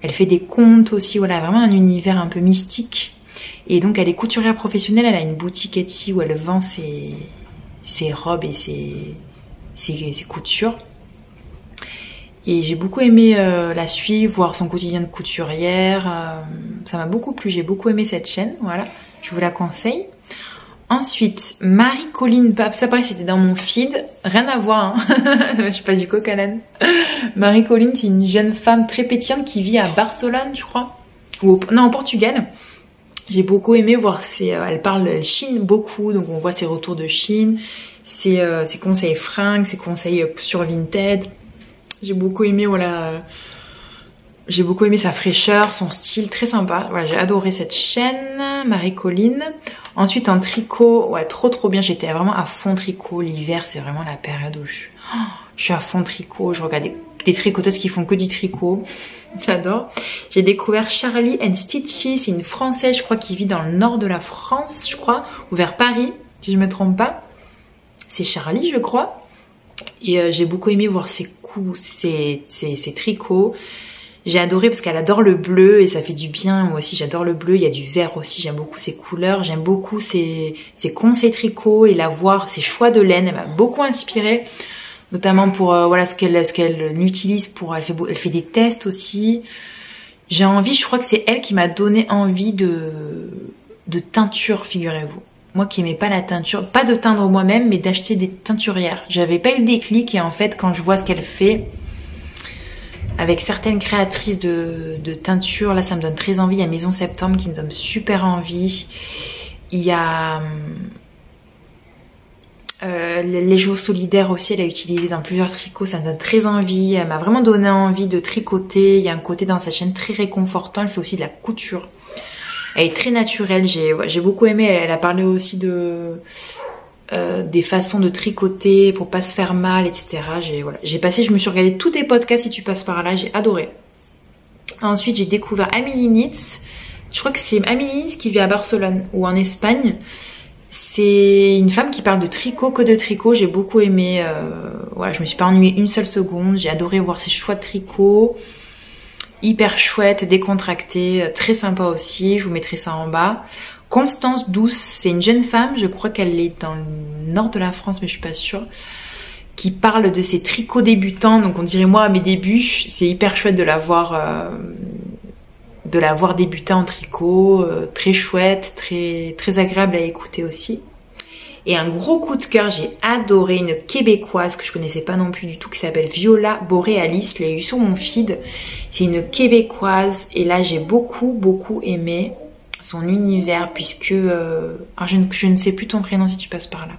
Elle fait des contes aussi, voilà, vraiment un univers un peu mystique. Et donc elle est couturière professionnelle, elle a une boutique Etsy où elle vend ses robes et ses coutures. Et j'ai beaucoup aimé la suivre, voir son quotidien de couturière. Ça m'a beaucoup plu, j'ai beaucoup aimé cette chaîne, voilà, je vous la conseille. Ensuite, Marie-Colline, ça pareil, c'était dans mon feed, rien à voir, hein. Je suis pas du coq à l'âne. Marie-Colline, c'est une jeune femme très pétillante qui vit à Barcelone, je crois, non, au Portugal. J'ai beaucoup aimé voir elle parle Chine beaucoup, donc on voit ses retours de Chine, ses conseils fringues, ses conseils sur Vinted. J'ai beaucoup aimé, voilà, j'ai beaucoup aimé sa fraîcheur, son style, très sympa. Voilà, j'ai adoré cette chaîne, Marie-Colline. Ensuite, en tricot, ouais, trop bien. J'étais vraiment à fond tricot. L'hiver, c'est vraiment la période où je suis à fond tricot. Je regarde des tricoteuses qui font que du tricot. J'adore. J'ai découvert Charlie and Stitchy. C'est une Française, je crois, qui vit dans le nord de la France, je crois, ou vers Paris, si je me trompe pas. C'est Charlie, je crois. Et j'ai beaucoup aimé voir ses coups, ses tricots. J'ai adoré parce qu'elle adore le bleu et ça fait du bien. Moi aussi, j'adore le bleu. Il y a du vert aussi. J'aime beaucoup ses couleurs. J'aime beaucoup ses conseils tricots et la voir, ses choix de laine. Elle m'a beaucoup inspirée, notamment pour voilà ce qu'elle utilise pour. Elle fait des tests aussi. J'ai envie. Je crois que c'est elle qui m'a donné envie de teinture, figurez-vous. Moi qui aimais pas la teinture, pas de teindre moi-même, mais d'acheter des teinturières. J'avais pas eu le déclic et en fait, quand je vois ce qu'elle fait avec certaines créatrices de teinture, là, ça me donne très envie. Il y a Maison Septembre qui me donne super envie. Il y a les jours solidaires aussi, elle a utilisé dans plusieurs tricots, ça me donne très envie. Elle m'a vraiment donné envie de tricoter. Il y a un côté dans sa chaîne très réconfortant. Elle fait aussi de la couture. Elle est très naturelle, j'ai beaucoup aimé. Elle a parlé aussi des façons de tricoter pour pas se faire mal, etc. Je me suis regardé tous tes podcasts si tu passes par là, j'ai adoré. Ensuite, j'ai découvert Amélie Nitz. Je crois que c'est Amélie Nitz qui vit à Barcelone ou en Espagne. C'est une femme qui parle de tricot, que de tricot. J'ai beaucoup aimé. Voilà, je me suis pas ennuyée une seule seconde. J'ai adoré voir ses choix de tricot. Hyper chouette, décontractée, très sympa aussi. Je vous mettrai ça en bas. Constance Douce, c'est une jeune femme, je crois qu'elle est dans le nord de la France, mais je suis pas sûre, qui parle de ses tricots débutants. Donc on dirait moi à mes débuts, c'est hyper chouette de la voir débuter en tricot, très chouette, très agréable à écouter aussi. Et un gros coup de cœur, j'ai adoré une québécoise que je connaissais pas non plus du tout, qui s'appelle Viola Borealis. Je l'ai eu sur mon feed. C'est une québécoise et là j'ai beaucoup aimé son univers puisque je ne sais plus ton prénom si tu passes par là.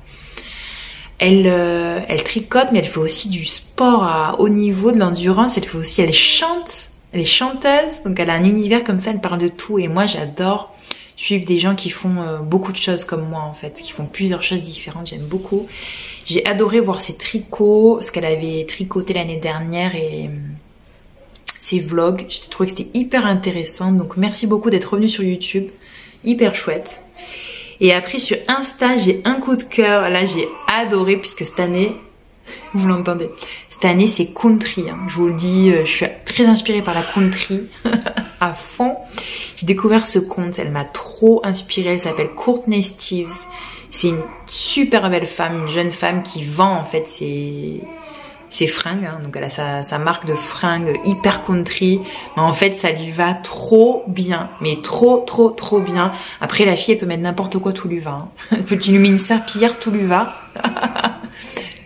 Elle tricote, mais elle fait aussi du sport à haut niveau, de l'endurance. Elle chante, elle est chanteuse, donc elle a un univers comme ça. Elle parle de tout et moi j'adore suivre des gens qui font beaucoup de choses comme moi en fait, qui font plusieurs choses différentes. J'aime beaucoup. J'ai adoré voir ses tricots, ce qu'elle avait tricoté l'année dernière et ses vlogs. J'ai trouvé que c'était hyper intéressant. Donc merci beaucoup d'être revenu sur YouTube. Hyper chouette. Et après sur Insta, j'ai un coup de cœur. Là, j'ai adoré puisque cette année, vous l'entendez, cette année c'est country. Hein. Je vous le dis, je suis très inspirée par la country à fond. J'ai découvert ce compte, elle m'a trop inspirée. Elle s'appelle Courtney Steves. C'est une super belle femme, une jeune femme qui vend en fait ses fringues. Hein. Donc elle a sa marque de fringues hyper country. Mais en fait, ça lui va trop bien. Mais trop bien. Après, la fille, elle peut mettre n'importe quoi, tout lui va. Hein. Tu lui mets une serpillière, tout lui va.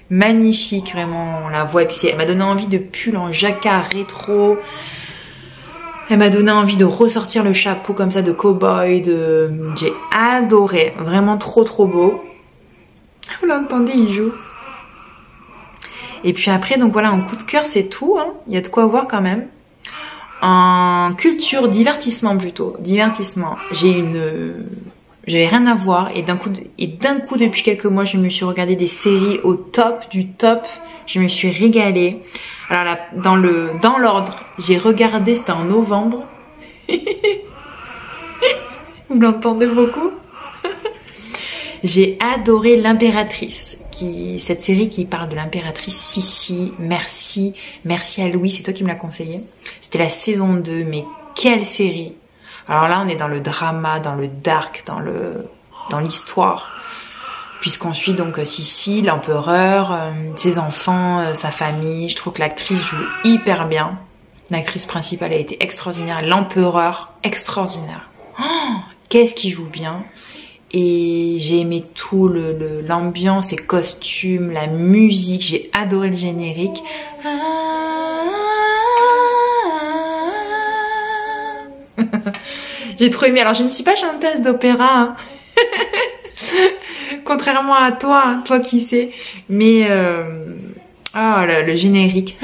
Magnifique, vraiment. On la voit. Elle m'a donné envie de pull en jacquard rétro. Elle m'a donné envie de ressortir le chapeau comme ça de cow-boy. J'ai adoré. Vraiment trop beau. Vous l'entendez, il joue. Et puis après, donc voilà, en coup de cœur, c'est tout. Hein. Il y a de quoi voir quand même. En culture, divertissement plutôt. Divertissement. J'avais rien à voir et d'un coup, depuis quelques mois, je me suis regardé des séries au top du top. Je me suis régalée. Alors là, dans l'ordre, j'ai regardé, c'était en novembre. Vous l'entendez beaucoup? J'ai adoré L'Impératrice, cette série qui parle de l'impératrice Sissi. Merci à Louis, c'est toi qui me l'as conseillé. C'était la saison 2, mais quelle série! Alors là, on est dans le drama, dans le dark, dans l'histoire. Puisqu'on suit donc Sissi, l'empereur, ses enfants, sa famille. Je trouve que l'actrice joue hyper bien. L'actrice principale a été extraordinaire. L'empereur, extraordinaire. Oh, qu'est-ce qu'il joue bien! Et j'ai aimé tout, l'ambiance, les costumes, la musique. J'ai adoré le générique. J'ai trop aimé. Alors, je ne suis pas chanteuse d'opéra, hein. Contrairement à toi, hein, toi qui sais. Mais le générique.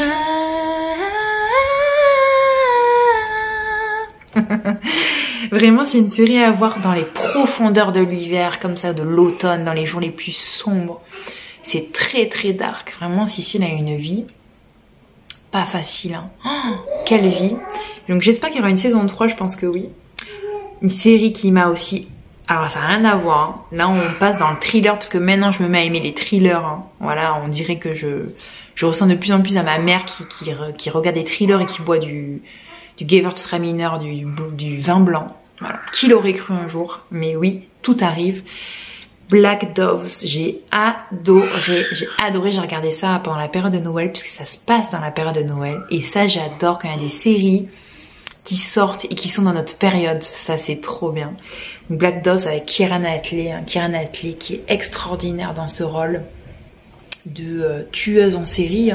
Vraiment, c'est une série à voir dans les profondeurs de l'hiver, comme ça, de l'automne, dans les jours les plus sombres. C'est très très dark. Vraiment, Sissi a une vie pas facile, hein. Oh, quelle vie! Donc j'espère qu'il y aura une saison 3, je pense que oui. Une série qui m'a aussi... Alors ça n'a rien à voir, hein. Là on passe dans le thriller, parce que maintenant je me mets à aimer les thrillers, hein. Voilà, on dirait que je ressens de plus en plus à ma mère qui regarde des thrillers et qui boit du Gewürztraminer, du vin blanc. Voilà. Qui l'aurait cru un jour? Mais oui, tout arrive. Black Doves, j'ai adoré, j'ai regardé ça pendant la période de Noël, puisque ça se passe dans la période de Noël, et ça j'adore quand il y a des séries qui sortent et qui sont dans notre période, ça c'est trop bien. Donc Black Doves avec Keira Knightley, qui est extraordinaire dans ce rôle de tueuse en série,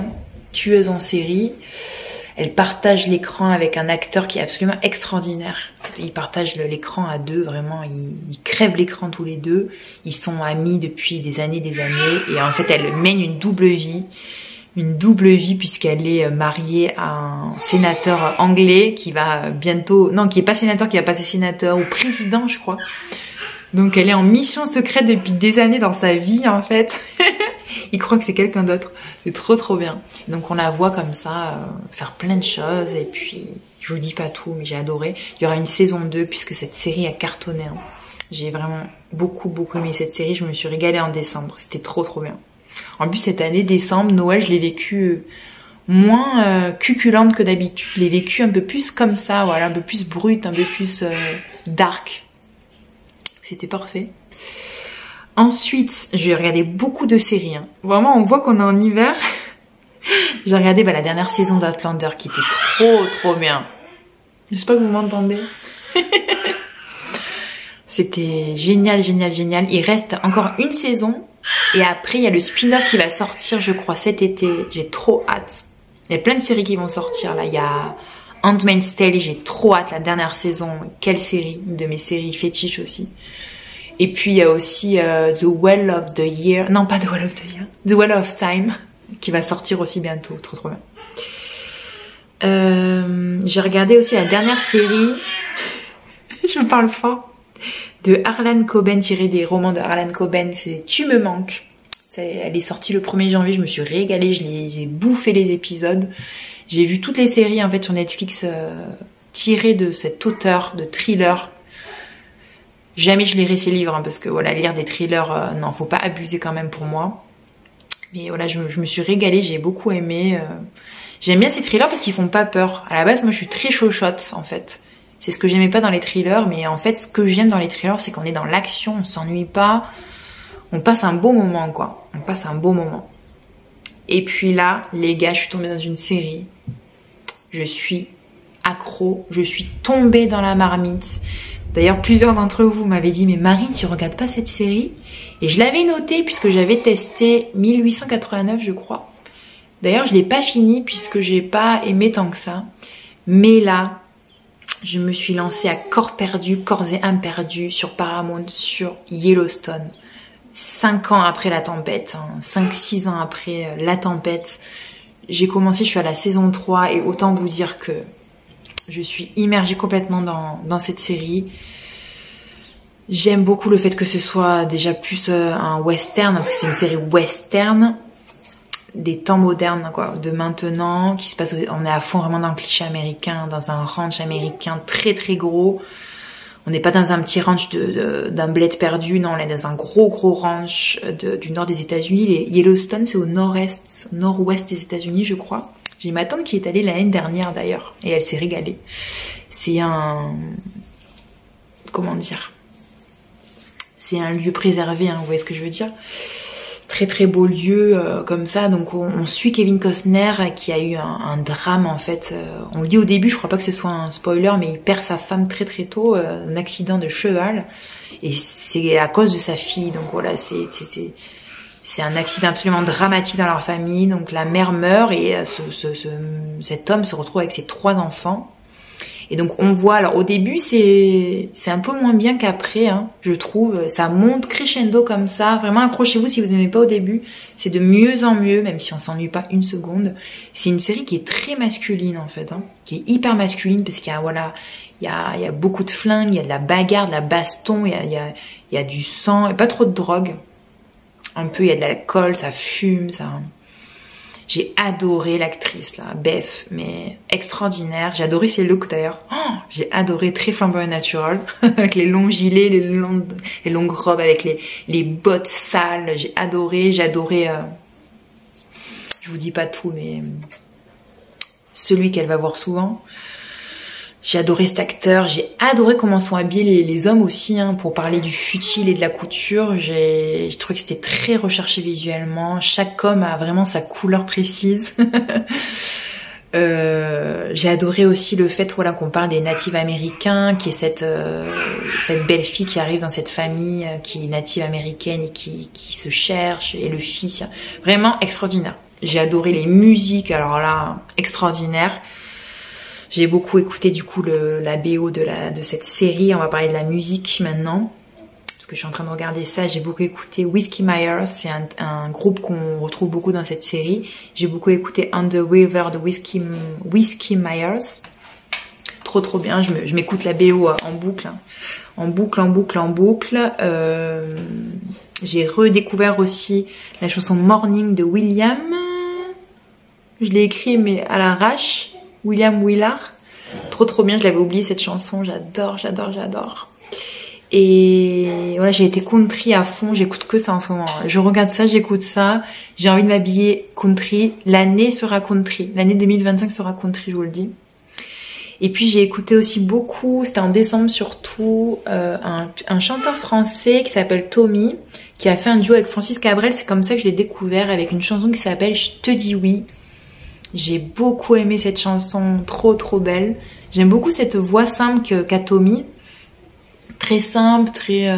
Elle partage l'écran avec un acteur qui est absolument extraordinaire. Ils partagent l'écran à deux, vraiment, ils crèvent l'écran tous les deux. Ils sont amis depuis des années, et en fait, elle mène une double vie puisqu'elle est mariée à un sénateur anglais qui va bientôt... Non, qui est pas sénateur, qui va passer sénateur ou président, je crois. Donc, elle est en mission secrète depuis des années dans sa vie, en fait. Il croit que c'est quelqu'un d'autre. C'est trop trop bien. Donc on la voit comme ça faire plein de choses. Et puis, je vous dis pas tout, mais j'ai adoré. Il y aura une saison 2 puisque cette série a cartonné, hein. J'ai vraiment beaucoup aimé cette série. Je me suis régalée en décembre. C'était trop trop bien. En plus, cette année, décembre, Noël, je l'ai vécu moins cuculente que d'habitude. Je l'ai vécu un peu plus comme ça, voilà, un peu plus brute, un peu plus dark. C'était parfait. Ensuite, j'ai regardé beaucoup de séries, hein. Vraiment, on voit qu'on est en hiver. J'ai regardé la dernière saison d'Outlander qui était trop bien. J'espère que vous m'entendez. C'était génial. Il reste encore une saison. Et après, il y a le spin-off qui va sortir, je crois, cet été. J'ai trop hâte. Il y a plein de séries qui vont sortir, là. Il y a Handmaid's Tale, j'ai trop hâte, la dernière saison. Quelle série! Une de mes séries fétiches aussi. Et puis il y a aussi The Well of the Year, non pas The Well of the Year, The Well of Time, qui va sortir aussi bientôt, trop bien. J'ai regardé aussi la dernière série, je me parle fort, de Harlan Coben, tirée des romans de Harlan Coben, c'est Tu me manques. Elle est sortie le 1er janvier, je me suis régalée, j'ai bouffé les épisodes. J'ai vu toutes les séries en fait sur Netflix tirées de cet auteur de thriller. Jamais je lirai ses livres, hein, parce que voilà, lire des thrillers, non, faut pas abuser quand même pour moi. Mais voilà, je me suis régalée, j'ai beaucoup aimé. J'aime bien ces thrillers parce qu'ils font pas peur. À la base, moi je suis très chochotte en fait. C'est ce que j'aimais pas dans les thrillers, mais en fait ce que j'aime dans les thrillers, c'est qu'on est dans l'action, on s'ennuie pas, on passe un beau moment quoi. On passe un beau moment. Et puis là, les gars, je suis tombée dans une série. Je suis accro, je suis tombée dans la marmite. D'ailleurs, plusieurs d'entre vous m'avaient dit « Mais Marine, tu regardes pas cette série ?» Et je l'avais notée puisque j'avais testé 1889, je crois. D'ailleurs, je l'ai pas fini puisque j'ai pas aimé tant que ça. Mais là, je me suis lancée à corps et âme perdu sur Paramount, sur Yellowstone. 5 ans après la tempête, hein, 5-6 ans après la tempête. J'ai commencé, je suis à la saison 3 et autant vous dire que Je suis immergée complètement dans cette série. J'aime beaucoup le fait que ce soit déjà plus un western, parce que c'est une série western des temps modernes, quoi, de maintenant, qui se passe, on est à fond vraiment dans le cliché américain, dans un ranch américain très très gros. On n'est pas dans un petit ranch d'un bled perdu, non, on est dans un gros ranch du nord des États-Unis. Yellowstone, c'est au nord-ouest des États-Unis, je crois. J'ai ma tante qui est allée l'année dernière d'ailleurs, et elle s'est régalée. C'est comment dire, c'est un lieu préservé, hein, vous voyez ce que je veux dire. Très très beau lieu comme ça. Donc on suit Kevin Costner qui a eu un drame en fait. On le dit au début, je crois pas que ce soit un spoiler, mais il perd sa femme très très tôt, un accident de cheval, et c'est à cause de sa fille. Donc voilà, c'est un accident absolument dramatique dans leur famille. Donc la mère meurt et cet homme se retrouve avec ses 3 enfants. Et donc on voit, alors au début c'est un peu moins bien qu'après, hein, je trouve. Ça monte crescendo comme ça. Vraiment accrochez-vous si vous n'aimez pas au début. C'est de mieux en mieux, même si on s'ennuie pas une seconde. C'est une série qui est très masculine en fait, hein, qui est hyper masculine parce qu'il y a il y a beaucoup de flingues, il y a de la bagarre, de la baston, il y a du sang et pas trop de drogue. Un peu, il y a de l'alcool, ça fume, ça. J'ai adoré l'actrice là, Beth, mais extraordinaire. J'ai adoré ses looks d'ailleurs. Oh, j'ai adoré, très flamboyant natural, avec les longs gilets, les longues robes, avec les bottes sales. J'ai adoré. Je vous dis pas tout, mais celui qu'elle va voir souvent. J'ai adoré cet acteur, j'ai adoré comment sont habillés les hommes aussi, hein, pour parler du futile et de la couture. J'ai trouvé que c'était très recherché visuellement. Chaque homme a vraiment sa couleur précise. J'ai adoré aussi le fait, voilà, qu'on parle des natifs américains, qui est cette belle fille qui arrive dans cette famille qui est native américaine et qui se cherche, et le fils, vraiment extraordinaire. J'ai adoré les musiques, alors là, extraordinaire. J'ai beaucoup écouté du coup la BO de cette série. On va parler de la musique maintenant, parce que je suis en train de regarder ça. J'ai beaucoup écouté Whiskey Myers, c'est un groupe qu'on retrouve beaucoup dans cette série. J'ai beaucoup écouté On the River de Whiskey Myers. Trop bien, je m'écoute la BO en boucle, hein. En boucle. J'ai redécouvert aussi la chanson Morning de William. Je l'ai écrit mais à l'arrache. William Willard, trop bien, je l'avais oublié cette chanson, j'adore. Et voilà, j'ai été country à fond, j'écoute que ça en ce moment. Je regarde ça, j'écoute ça, j'ai envie de m'habiller country. L'année sera country, l'année 2025 sera country, je vous le dis. Et puis j'ai écouté aussi beaucoup, c'était en décembre surtout, un chanteur français qui s'appelle Tommy, qui a fait un duo avec Francis Cabrel. C'est comme ça que je l'ai découvert, avec une chanson qui s'appelle Je te dis oui. J'ai beaucoup aimé cette chanson, trop belle. J'aime beaucoup cette voix simple qu'a Tommy. Très simple, très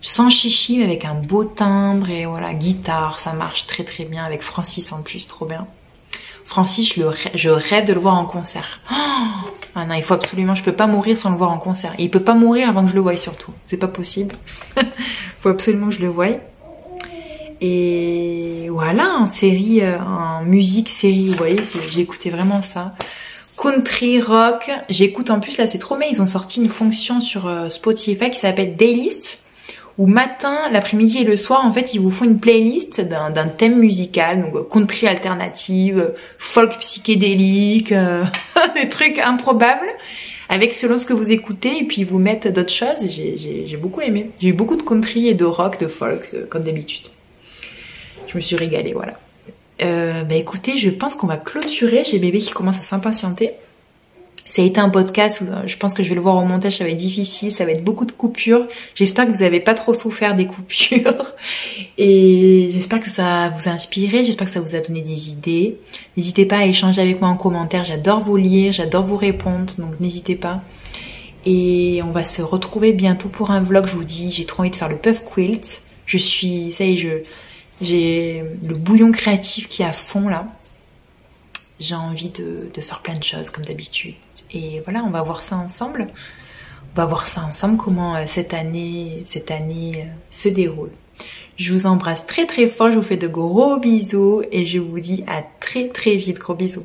sans chichi, mais avec un beau timbre, et voilà, guitare, ça marche très bien avec Francis en plus, trop bien. Francis, je rêve de le voir en concert. Oh, ah non, il faut absolument, je peux pas mourir sans le voir en concert. Et il peut pas mourir avant que je le voie surtout, c'est pas possible. Faut absolument que je le voie. Et voilà, en série, en musique série, vous voyez, j'ai écouté vraiment ça. Country, rock, j'écoute en plus, là c'est trop bien, ils ont sorti une fonction sur Spotify qui s'appelle Daylist, où matin, l'après-midi et le soir, en fait, ils vous font une playlist d'un thème musical, donc country alternative, folk psychédélique, des trucs improbables, avec selon ce que vous écoutez, et puis ils vous mettent d'autres choses, et j'ai beaucoup aimé. J'ai eu beaucoup de country et de rock, de folk, comme d'habitude. Je me suis régalée, voilà. Bah écoutez, je pense qu'on va clôturer. J'ai bébé qui commence à s'impatienter. Ça a été un podcast où je pense que je vais le voir au montage, ça va être difficile, ça va être beaucoup de coupures. J'espère que vous n'avez pas trop souffert des coupures. Et j'espère que ça vous a inspiré, j'espère que ça vous a donné des idées. N'hésitez pas à échanger avec moi en commentaire, j'adore vous lire, j'adore vous répondre, donc n'hésitez pas. Et on va se retrouver bientôt pour un vlog, je vous dis. J'ai trop envie de faire le puff quilt. Ça y est, j'ai le bouillon créatif qui est à fond là. J'ai envie de faire plein de choses comme d'habitude. Et voilà, on va voir ça ensemble. On va voir ça ensemble, comment cette année se déroule. Je vous embrasse très fort, je vous fais de gros bisous et je vous dis à très vite. Gros bisous.